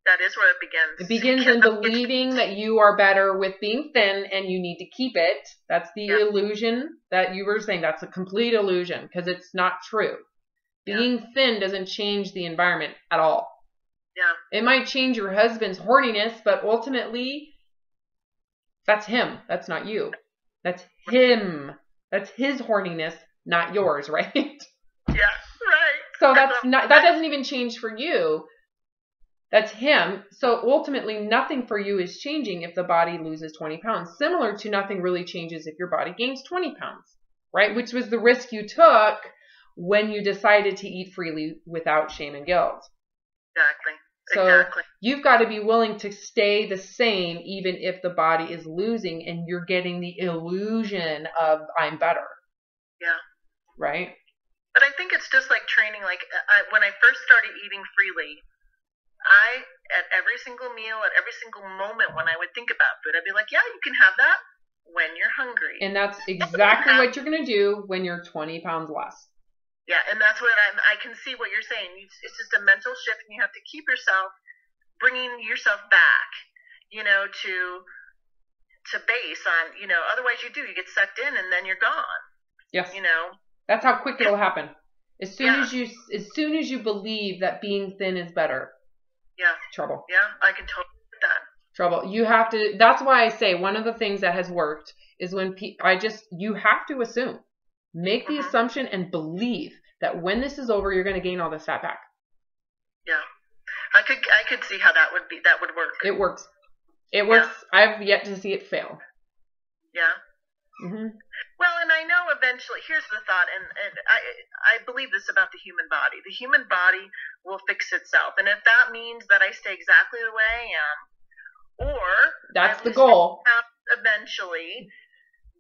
Speaker 2: That is where it begins.
Speaker 1: It begins in believing that you are better with being thin and you need to keep it. That's the illusion that you were saying. That's a complete illusion because it's not true. Being thin doesn't change the environment at all.
Speaker 2: Yeah.
Speaker 1: It might change your husband's horniness, but ultimately, that's him. That's not you. That's him. That's his horniness, not yours, right?
Speaker 2: Yeah, right.
Speaker 1: So that doesn't even change for you. That's him. So ultimately, nothing for you is changing if the body loses 20 pounds. Similar to nothing really changes if your body gains 20 pounds, right? Which was the risk you took when you decided to eat freely without shame and guilt.
Speaker 2: Exactly.
Speaker 1: So you've got to be willing to stay the same even if the body is losing and you're getting the illusion of I'm better.
Speaker 2: Yeah.
Speaker 1: Right?
Speaker 2: But I think it's just like training. Like when I first started eating freely, at every single meal, at every single moment when I would think about food, I'd be like, yeah, you can have that when you're hungry.
Speaker 1: And that's exactly what you're going to do when you're 20 pounds less.
Speaker 2: Yeah, and that's what I can see what you're saying. It's just a mental shift, and you have to keep yourself, bringing yourself back, to base on, otherwise you get sucked in and then you're gone.
Speaker 1: Yes. That's how quick it'll happen. As soon as you believe that being thin is better.
Speaker 2: Yeah.
Speaker 1: Trouble.
Speaker 2: Yeah, I can totally get that.
Speaker 1: Trouble. You have to, that's why I say one of the things that has worked is when you have to assume. Make the assumption and believe that when this is over, you're going to gain all this fat back.
Speaker 2: Yeah. I could see how that would work.
Speaker 1: It works. It works. Yeah. I've yet to see it fail.
Speaker 2: Yeah.
Speaker 1: Mm-hmm.
Speaker 2: Well, and I know eventually, here's the thought, and I believe this about the human body. The human body will fix itself. And if that means that I stay exactly the way I am, or
Speaker 1: that's the goal.
Speaker 2: Eventually.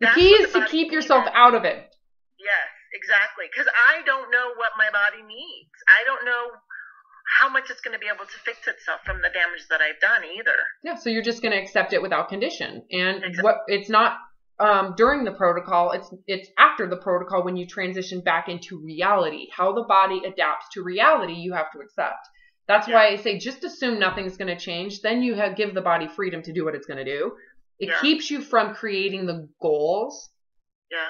Speaker 1: The key is to keep yourself out of it.
Speaker 2: Yes, exactly. Because I don't know what my body needs. I don't know how much it's going to be able to fix itself from the damage that I've done either. Yeah,
Speaker 1: so you're just going to accept it without condition. And it's not during the protocol, it's after the protocol when you transition back into reality. How the body adapts to reality, you have to accept. That's why I say just assume nothing's going to change. Then you give the body freedom to do what it's going to do. It keeps you from creating the goals.
Speaker 2: Yeah.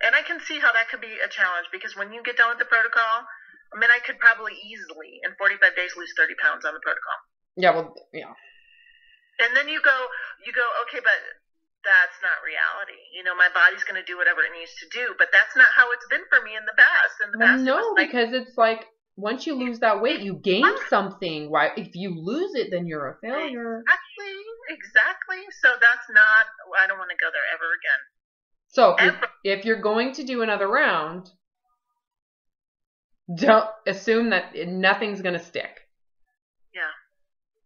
Speaker 2: And I can see how that could be a challenge because when you get done with the protocol, I mean, I could probably easily in 45 days lose 30 pounds on the protocol.
Speaker 1: Yeah, well, yeah.
Speaker 2: And then you go, okay, but that's not reality. My body's going to do whatever it needs to do, but that's not how it's been for me in the past.
Speaker 1: Because it's like once you lose that weight, you gain something. Why? If you lose it, then you're a failure.
Speaker 2: Exactly. So that's not. I don't want to go there ever again.
Speaker 1: So if you're going to do another round, don't assume that nothing's going to stick.
Speaker 2: Yeah.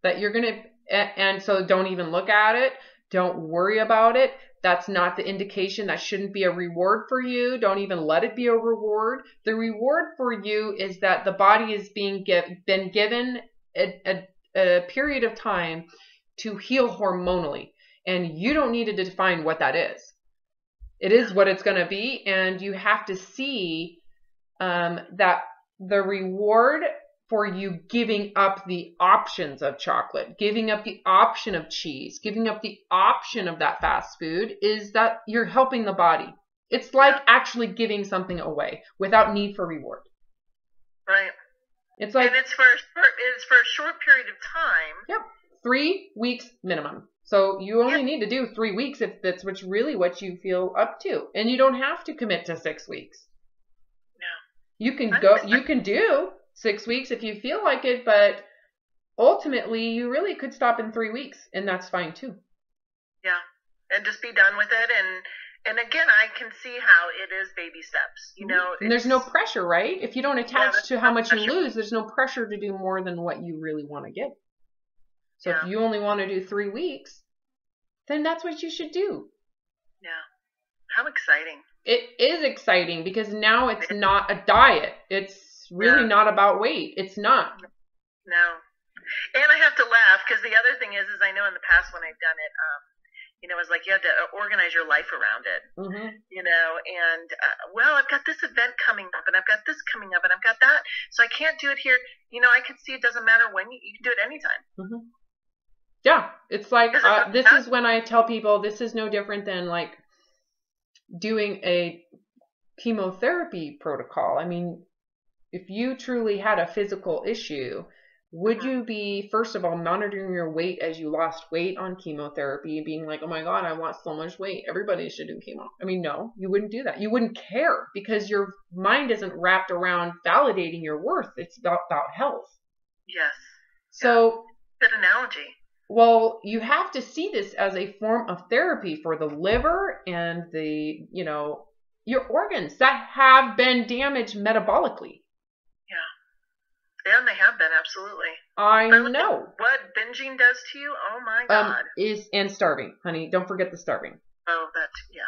Speaker 1: That you're going to, and so don't even look at it. Don't worry about it. That's not the indication. That shouldn't be a reward for you. Don't even let it be a reward. The reward for you is that the body is been given a period of time to heal hormonally. And you don't need to define what that is. It is what it's going to be. And you have to see that the reward for you giving up the options of chocolate, giving up the option of cheese, giving up the option of that fast food is that you're helping the body. It's like actually giving something away without need for reward.
Speaker 2: Right.
Speaker 1: It's like,
Speaker 2: and it's for a short period of time.
Speaker 1: Yep. 3 weeks minimum. So you only need to do 3 weeks if that's really what you feel up to. And you don't have to commit to 6 weeks. No. You can do 6 weeks if you feel like it, but ultimately you really could stop in 3 weeks and that's fine too.
Speaker 2: Yeah. And just be done with it. And again, I can see how it is baby steps, you know.
Speaker 1: And there's no pressure, right? If you don't attach to how much you lose, there's no pressure to do more than what you really want to get. So if you only want to do 3 weeks, then that's what you should do. Yeah.
Speaker 2: How exciting.
Speaker 1: It is exciting because now it's not a diet. It's really not about weight. It's not.
Speaker 2: No. And I have to laugh because the other thing is I know in the past when I've done it, you know, it's like you have to organize your life around it, you know, and, well, I've got this event coming up and I've got this coming up and I've got that. So I can't do it here. You know, I can see it doesn't matter when you can do it anytime.
Speaker 1: Yeah. It's like, this is when I tell people this is no different than like doing a chemotherapy protocol. I mean, if you truly had a physical issue, would you be, first of all, monitoring your weight as you lost weight on chemotherapy, being like, oh my God, I lost so much weight. Everybody should do chemo. I mean, no, you wouldn't do that. You wouldn't care because your mind isn't wrapped around validating your worth. It's about health.
Speaker 2: Yes.
Speaker 1: So,
Speaker 2: good analogy.
Speaker 1: Well, you have to see this as a form of therapy for the liver and the, you know, your organs that have been damaged metabolically.
Speaker 2: Yeah, and they have been, absolutely.
Speaker 1: I know.
Speaker 2: What binging does to you, oh my God.
Speaker 1: And starving, honey. Don't forget the starving.
Speaker 2: Oh, yeah.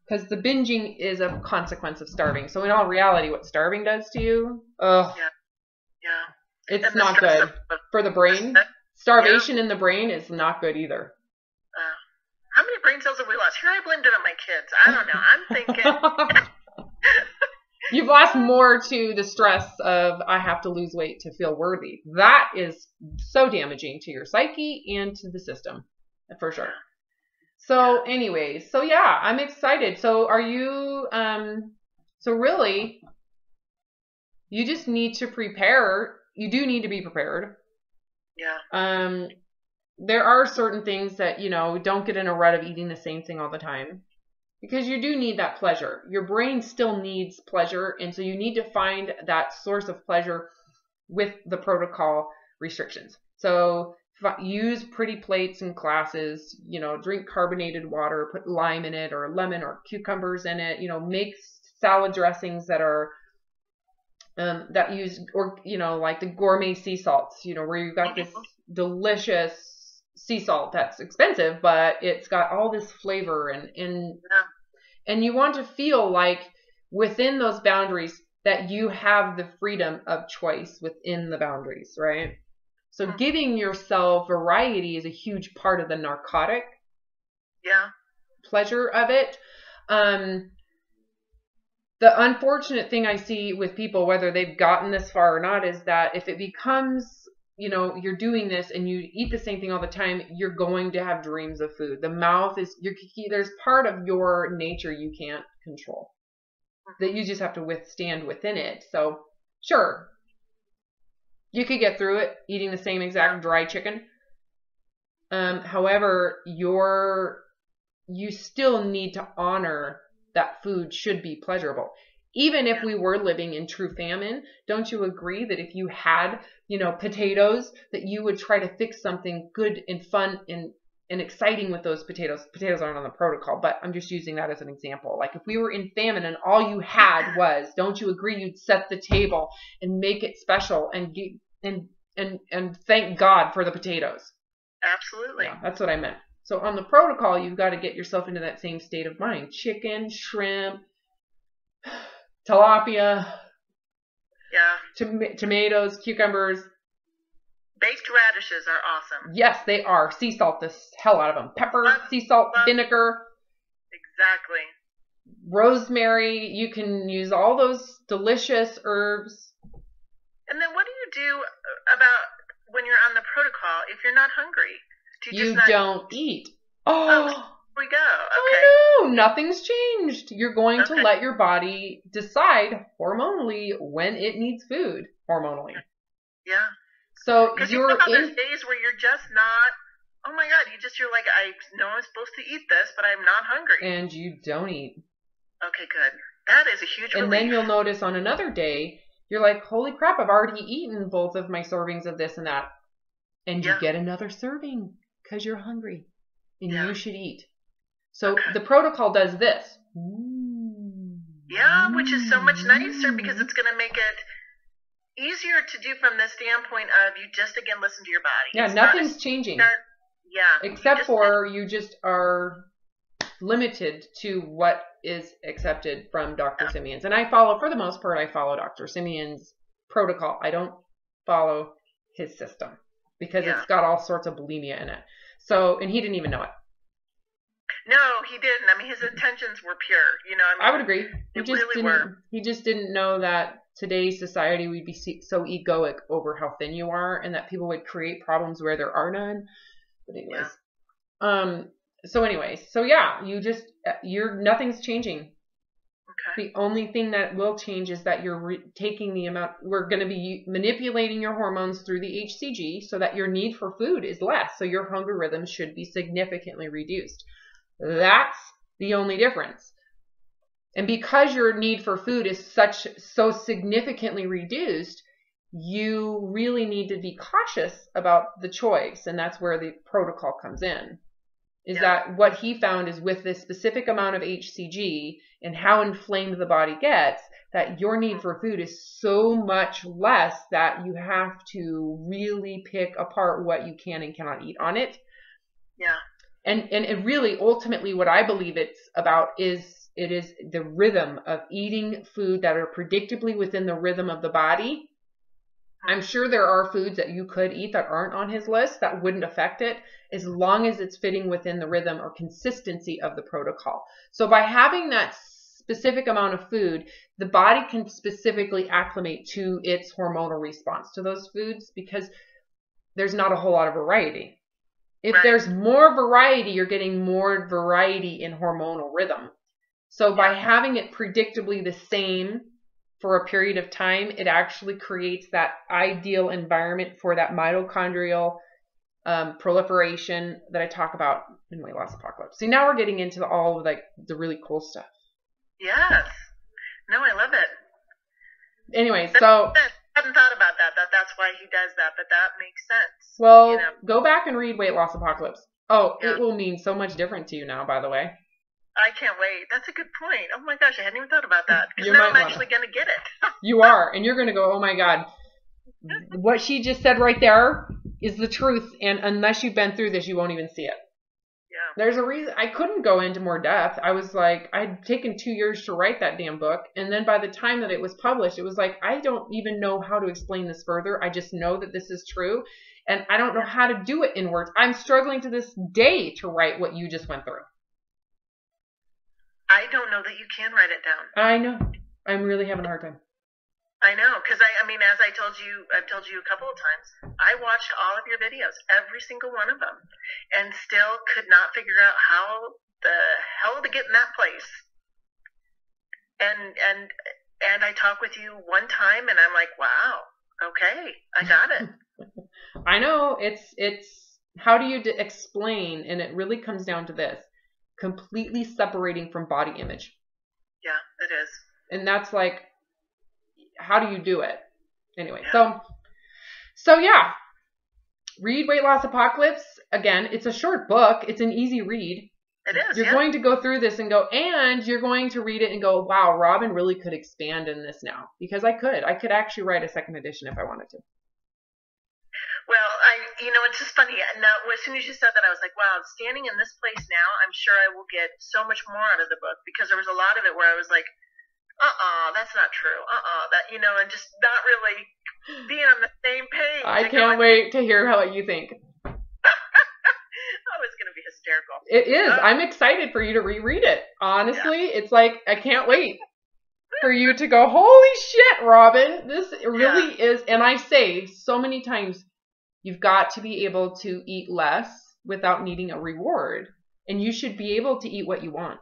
Speaker 1: Because the binging is a consequence of starving. So in all reality, what starving does to you, yeah. It's not good for the brain. Starvation in the brain is not good either.
Speaker 2: How many brain cells have we lost? Here I blamed it on my kids. I don't know. I'm thinking...
Speaker 1: You've lost more to the stress of I have to lose weight to feel worthy. That is so damaging to your psyche and to the system, for sure. So anyways, so yeah, I'm excited. So are you, so really, you just need to prepare. You do need to be prepared. Yeah. There are certain things that, you know, don't get in a rut of eating the same thing all the time. Because you do need that pleasure. Your brain still needs pleasure. And so you need to find that source of pleasure with the protocol restrictions. So use pretty plates in classes, you know, drink carbonated water, put lime in it or lemon or cucumbers in it, you know, make salad dressings that are, that use, or, you know, like the gourmet sea salts, you know, where you've got this delicious sea salt that's expensive, but it's got all this flavor and you want to feel like within those boundaries that you have the freedom of choice within the boundaries, right? So giving yourself variety is a huge part of the narcotic pleasure of it. The unfortunate thing I see with people, whether they've gotten this far or not, is that if it becomes, you know, you're doing this and you eat the same thing all the time, you're going to have dreams of food. The mouth is, there's part of your nature you can't control that you just have to withstand within it. So sure, you could get through it eating the same exact dry chicken. However, you still need to honor that food should be pleasurable. Even if we were living in true famine, don't you agree that if you had, you know, potatoes, that you would try to fix something good and fun and exciting with those potatoes? Potatoes aren't on the protocol, but I'm just using that as an example. Like if we were in famine and all you had was, don't you agree you'd set the table and make it special and thank God for the potatoes?
Speaker 2: Absolutely.
Speaker 1: Yeah, that's what I meant. So on the protocol, you've got to get yourself into that same state of mind. Chicken, shrimp, tilapia, tomatoes, cucumbers,
Speaker 2: Baked radishes are awesome.
Speaker 1: Yes, they are. Sea salt the hell out of them. Pepper, sea salt, vinegar.
Speaker 2: Exactly.
Speaker 1: Rosemary. You can use all those delicious herbs.
Speaker 2: And then what do you do about when you're on the protocol if you're not hungry? Do you just
Speaker 1: don't eat. Oh,
Speaker 2: here we go. Okay.
Speaker 1: I know. Nothing's changed. You're going to let your body decide hormonally when it needs food. Hormonally.
Speaker 2: Yeah.
Speaker 1: So
Speaker 2: because you know how there's days where you're just not. Oh my God! You're like, I know I'm supposed to eat this, but I'm not hungry.
Speaker 1: And you don't eat.
Speaker 2: Okay, good. That is a huge relief.
Speaker 1: And then you'll notice on another day, you're like, holy crap, I've already eaten both of my servings of this and that. And you get another serving because you're hungry. And you should eat. So the protocol does this.
Speaker 2: Yeah, which is so much nicer because it's going to make it easier to do from the standpoint of you just, again, listen to your body.
Speaker 1: Yeah, nothing's changing. Except for you just are limited to what is accepted from Dr. Simeon's. And for the most part, I follow Dr. Simeon's protocol. I don't follow his system because it's got all sorts of bulimia in it. So, and he didn't even know it.
Speaker 2: No, he didn't. I mean, his intentions were pure. You know,
Speaker 1: I would agree.
Speaker 2: He
Speaker 1: just didn't know that today's society would be so egoic over how thin you are, and that people would create problems where there are none. But anyways, nothing's changing. Okay. The only thing that will change is that you're taking the amount. We're going to be manipulating your hormones through the HCG so that your need for food is less. So your hunger rhythm should be significantly reduced. That's the only difference. And because your need for food is so significantly reduced, you really need to be cautious about the choice. And that's where the protocol comes in. Is that what he found is with this specific amount of HCG and how inflamed the body gets, that your need for food is so much less that you have to really pick apart what you can and cannot eat on it.
Speaker 2: Yeah.
Speaker 1: And it really, ultimately, what I believe it's about is the rhythm of eating food that are predictably within the rhythm of the body. I'm sure there are foods that you could eat that aren't on his list that wouldn't affect it, as long as it's fitting within the rhythm or consistency of the protocol. So by having that specific amount of food, the body can specifically acclimate to its hormonal response to those foods because there's not a whole lot of variety. If there's more variety, you're getting more variety in hormonal rhythm. So by having it predictably the same for a period of time, it actually creates that ideal environment for that mitochondrial proliferation that I talk about in Weight Loss Apocalypse. See, now we're getting into all of like the really cool stuff.
Speaker 2: Yes. No, I love it.
Speaker 1: Anyway, so
Speaker 2: I hadn't thought about that's why he does that, but that makes sense.
Speaker 1: Well, go back and read Weight Loss Apocalypse. Oh, it will mean so much different to you now, by the way.
Speaker 2: I can't wait. That's a good point. Oh my gosh, I hadn't even thought about that. Because now I'm actually going to get it.
Speaker 1: You are, and you're going to go, oh my God. What she just said right there is the truth, and unless you've been through this, you won't even see it. Yeah. There's a reason I couldn't go into more depth. I was like, I'd taken 2 years to write that damn book, and then by the time that it was published, it was like, I don't even know how to explain this further. I just know that this is true, and I don't know how to do it in words. I'm struggling to this day to write what you just went through.
Speaker 2: I don't know that you can write it down.
Speaker 1: I know. I'm really having a hard time.
Speaker 2: I know, because I mean, as I've told you a couple of times, I watched all of your videos, every single one of them, and still could not figure out how the hell to get in that place. And I talk with you one time, and I'm like, wow, okay, I got it.
Speaker 1: I know. It's how do you explain? And it really comes down to this. Completely separating from body image.
Speaker 2: Yeah, it is.
Speaker 1: And that's like, how do you do it? Anyway, so yeah. Read Weight Loss Apocalypse. Again, it's a short book. It's an easy read.
Speaker 2: It is,
Speaker 1: You're going to go through this and you're going to read it and go, wow, Robin really could expand in this now. Because I could actually write a second edition if I wanted to.
Speaker 2: Well, it's just funny. Now, as soon as you said that, I was like, wow, standing in this place now, I'm sure I will get so much more out of the book, because there was a lot of it where I was like, that's not true. And just not really being on the same page.
Speaker 1: I can't wait to hear what you think.
Speaker 2: Oh, it's going to be hysterical.
Speaker 1: It is. I'm excited for you to reread it. Honestly, it's like, I can't wait for you to go, holy shit, Robin. This really is. And I say so many times, you've got to be able to eat less without needing a reward. And you should be able to eat what you want.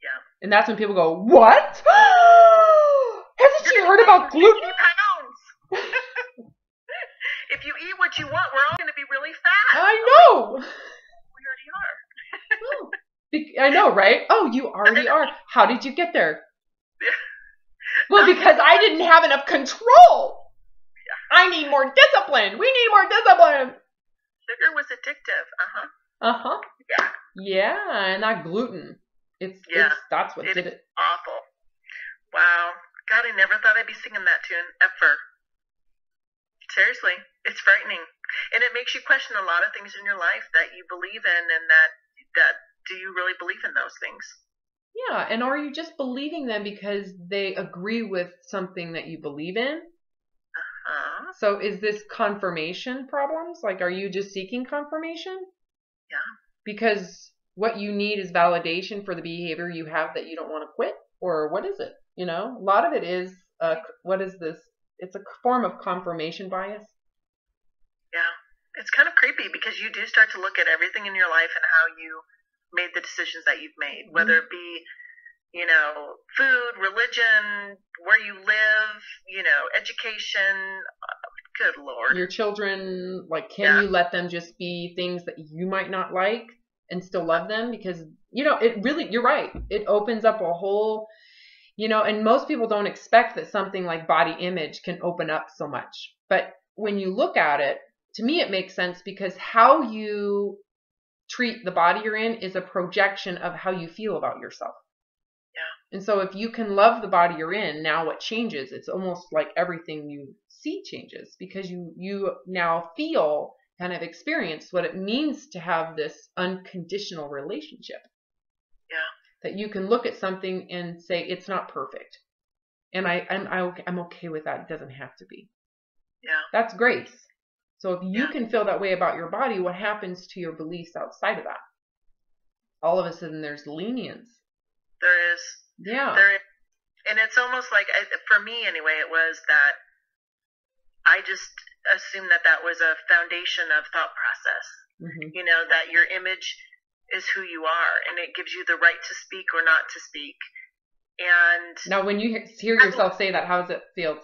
Speaker 2: Yeah.
Speaker 1: And that's when people go, what? Haven't you heard about gluten?
Speaker 2: If you eat what you want, we're all going to be really fat.
Speaker 1: I know.
Speaker 2: We already are.
Speaker 1: I know, right? Oh, you already are. How did you get there? Well, because I didn't have enough control. I need more discipline. We need more discipline.
Speaker 2: Sugar was addictive. Yeah.
Speaker 1: Yeah, and that gluten. That's what did it.
Speaker 2: Awful. Wow. God, I never thought I'd be singing that tune ever. Seriously, it's frightening, and it makes you question a lot of things in your life that you believe in, and that do you really believe in those things?
Speaker 1: Yeah, and are you just believing them because they agree with something that you believe in? So is this confirmation problems? Like, are you just seeking confirmation?
Speaker 2: Yeah.
Speaker 1: Because what you need is validation for the behavior you have that you don't want to quit, or what is it? You know, a lot of it is what is this? It's a form of confirmation bias.
Speaker 2: Yeah. It's kind of creepy because you do start to look at everything in your life and how you made the decisions that you've made, whether it be, you know, food, religion, where you live, you know, education. Good Lord.
Speaker 1: Your children, like, can you let them just be things that you might not like and still love them? Because, you know, it really, you're right. It opens up a whole, you know, and most people don't expect that something like body image can open up so much. But when you look at it, to me, it makes sense because how you treat the body you're in is a projection of how you feel about yourself.
Speaker 2: Yeah.
Speaker 1: And so if you can love the body you're in, now what changes? It's almost like everything you see changes because you now feel, kind of experience what it means to have this unconditional relationship.
Speaker 2: Yeah.
Speaker 1: That you can look at something and say, it's not perfect. And I'm okay with that. It doesn't have to be.
Speaker 2: Yeah.
Speaker 1: That's grace. So if you can feel that way about your body, what happens to your beliefs outside of that? All of a sudden there's lenience.
Speaker 2: There is.
Speaker 1: Yeah.
Speaker 2: There is. And it's almost like, for me anyway, it was that I just assumed that was a foundation of thought process. Mm-hmm. You know, that your image is who you are, and it gives you the right to speak or not to speak. And
Speaker 1: now, when you hear yourself say that, how does it feel?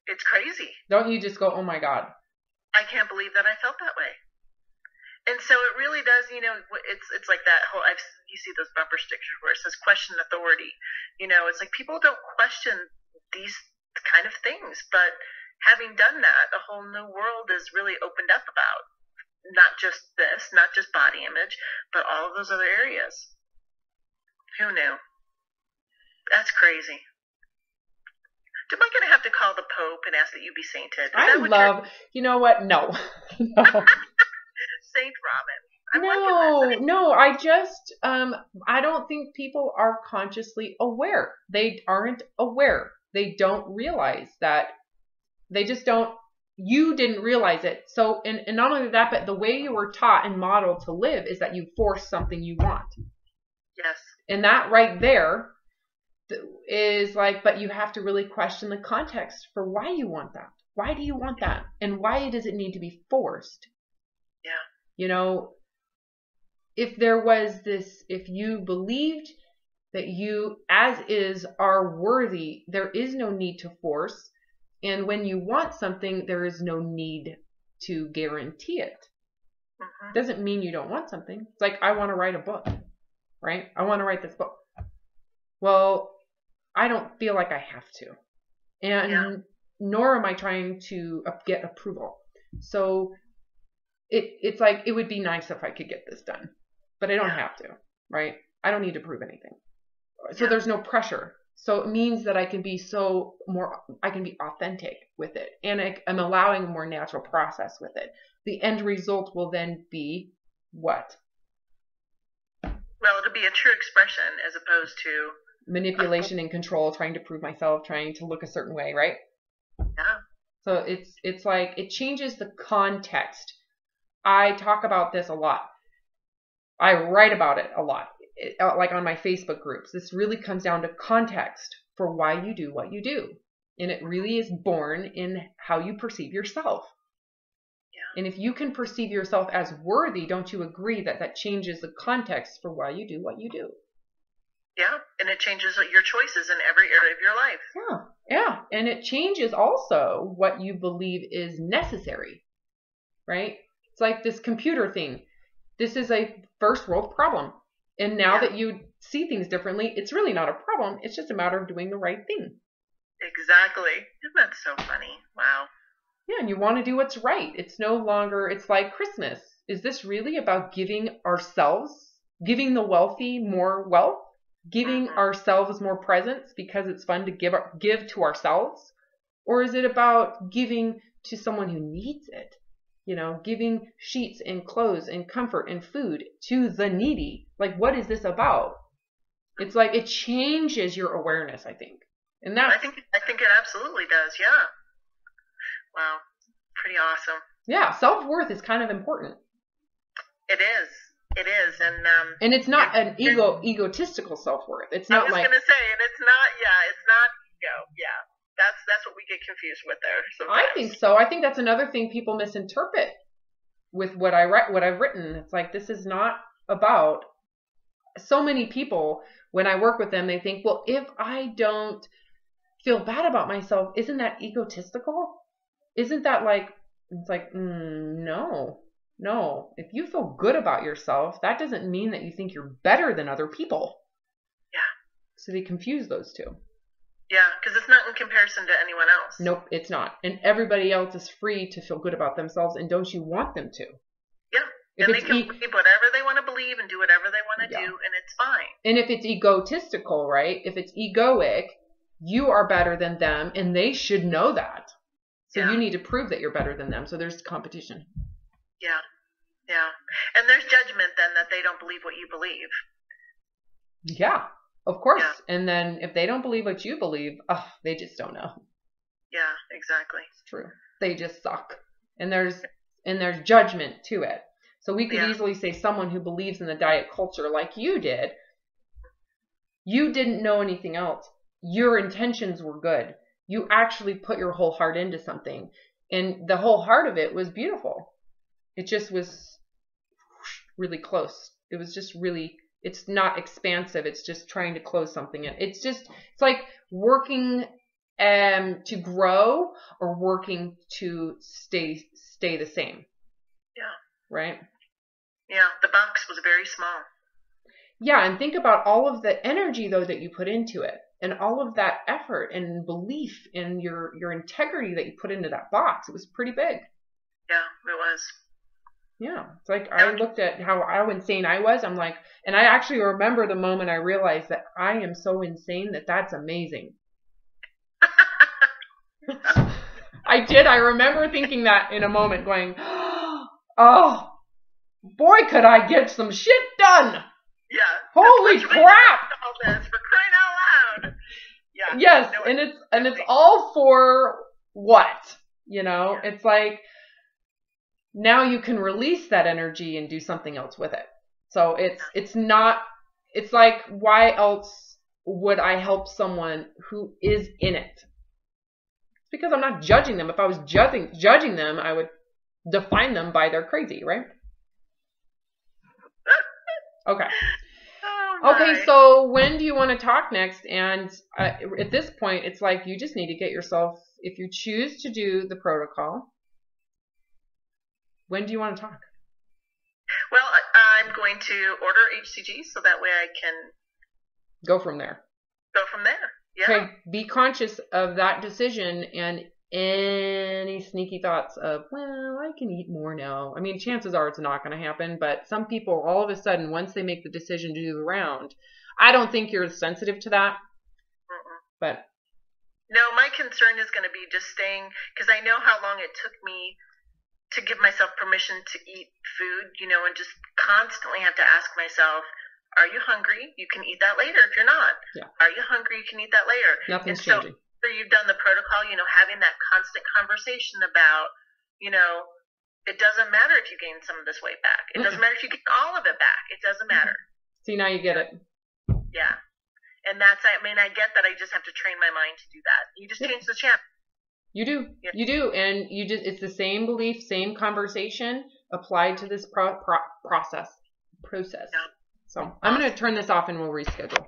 Speaker 2: It's crazy.
Speaker 1: Don't you just go, oh my God?
Speaker 2: I can't believe that I felt that way. And so it really does, you know, it's like that whole, you see those bumper stickers where it says question authority. You know, it's like people don't question these kind of things, but having done that, a whole new world is really opened up about. Not just this, not just body image, but all of those other areas. Who knew? That's crazy. Am I going to have to call the Pope and ask that you be sainted?
Speaker 1: You know what? No. No.
Speaker 2: Saint Robin.
Speaker 1: No, I just, I don't think people are consciously aware. They aren't aware. They don't realize that. They just don't. You didn't realize it. So, and not only that, but the way you were taught and modeled to live is that you force something you want.
Speaker 2: Yes.
Speaker 1: And that right there is like, but you have to really question the context for why you want that. Why do you want that? And why does it need to be forced?
Speaker 2: Yeah.
Speaker 1: You know, if there was this, if you believed that you as is are worthy, there is no need to force. And when you want something, there is no need to guarantee it. Mm-hmm. Doesn't mean you don't want something. It's like, I want to write a book, right? I want to write this book. Well, I don't feel like I have to. And nor am I trying to get approval. So it's like, it would be nice if I could get this done. But I don't have to, right? I don't need to prove anything. So there's no pressure. So it means that I can be I can be authentic with it. And I'm allowing a more natural process with it. The end result will then be what?
Speaker 2: Well, it'll be a true expression as opposed to
Speaker 1: manipulation and control, trying to prove myself, trying to look a certain way, right?
Speaker 2: Yeah.
Speaker 1: So it's like it changes the context. I talk about this a lot. I write about it a lot, like on my Facebook groups. This really comes down to context for why you do what you do. And it really is born in how you perceive yourself. Yeah. And if you can perceive yourself as worthy, don't you agree that that changes the context for why you do what you do?
Speaker 2: Yeah, and it changes your choices in every area of your life.
Speaker 1: Yeah. And it changes also what you believe is necessary, right? It's like this computer thing. This is a first world problem. And now that you see things differently, it's really not a problem. It's just a matter of doing the right thing.
Speaker 2: Exactly. Isn't that so funny? Wow.
Speaker 1: Yeah, and you want to do what's right. It's no longer, it's like Christmas. Is this really about giving ourselves, giving the wealthy more wealth? Giving ourselves more presents because it's fun to give to ourselves? Or is it about giving to someone who needs it? You know, giving sheets and clothes and comfort and food to the needy. Like, what is this about? It's like it changes your awareness, I think. And
Speaker 2: I think it absolutely does, yeah. Wow. Pretty awesome.
Speaker 1: Yeah, self-worth is kind of important.
Speaker 2: It is. It is,
Speaker 1: and it's not an egotistical self-worth. It's not like.
Speaker 2: I was going to say, and it's not ego. Yeah, that's what we get confused with there. Sometimes.
Speaker 1: I think so. I think that's another thing people misinterpret with what I've written. It's like this is not about. So many people, when I work with them, they think, well, if I don't feel bad about myself, isn't that egotistical? Isn't that like? It's like No, if you feel good about yourself, that doesn't mean that you think you're better than other people.
Speaker 2: Yeah.
Speaker 1: So they confuse those two.
Speaker 2: Yeah, because it's not in comparison to anyone else.
Speaker 1: Nope, it's not. And everybody else is free to feel good about themselves, and don't you want them to?
Speaker 2: Yeah. And they can believe whatever they want to believe and do whatever they want to do, and it's fine.
Speaker 1: And if it's egotistical, right? If it's egoic, you are better than them, and they should know that. So you need to prove that you're better than them. So there's competition.
Speaker 2: Yeah. Yeah. And there's judgment then that they don't believe what you believe.
Speaker 1: Yeah, of course. Yeah. And then if they don't believe what you believe, they just don't know.
Speaker 2: Yeah, exactly.
Speaker 1: It's true. They just suck. And there's judgment to it. So we could easily say someone who believes in the diet culture like you did, you didn't know anything else. Your intentions were good. You actually put your whole heart into something. And the whole heart of it was beautiful. It just was really close. It was just really, it's not expansive. It's just trying to close something in. It's like working to grow or working to stay the same.
Speaker 2: Yeah.
Speaker 1: Right?
Speaker 2: Yeah. The box was very small.
Speaker 1: Yeah. And think about all of the energy, though, that you put into it. And all of that effort and belief and your integrity that you put into that box. It was pretty big.
Speaker 2: Yeah, it was.
Speaker 1: Yeah. It's like I looked at how insane I was. I'm like, and I actually remember the moment I realized that I am so insane that's amazing. I did. I remember thinking that in a moment going, oh, boy, could I get some shit done.
Speaker 2: Yeah.
Speaker 1: Holy crap.
Speaker 2: All this for crying out loud. Yeah.
Speaker 1: Yes. And it's all for what? You know, it's like, now you can release that energy and do something else with it. So it's like, why else would I help someone who is in it? It's because I'm not judging them. If I was judging them, I would define them by their crazy, right? Okay. Okay, so when do you want to talk next? And at this point, it's like you just need to get yourself, if you choose to do the protocol, when do you want to talk?
Speaker 2: Well, I'm going to order HCG so that way I can
Speaker 1: go from there. Yeah. Okay, be conscious of that decision and any sneaky thoughts of, well, I can eat more now. I mean, chances are it's not going to happen, but some people all of a sudden, once they make the decision to do the round, I don't think you're sensitive to that. But
Speaker 2: no, my concern is going to be just staying, because I know how long it took me to give myself permission to eat food, and just constantly have to ask myself, are you hungry? You can eat that later if you're not.
Speaker 1: Yeah.
Speaker 2: Are you hungry? You can eat that later.
Speaker 1: Nothing's changing.
Speaker 2: For you've done the protocol, having that constant conversation about, it doesn't matter if you gain some of this weight back. It doesn't matter if you get all of it back. It doesn't matter.
Speaker 1: See, now you get it.
Speaker 2: Yeah. And I get that. I just have to train my mind to do that. You just change the channel.
Speaker 1: You do. Yeah. You do. And it's the same belief, same conversation applied to this process.
Speaker 2: Yeah.
Speaker 1: So I'm going to turn this off and we'll reschedule.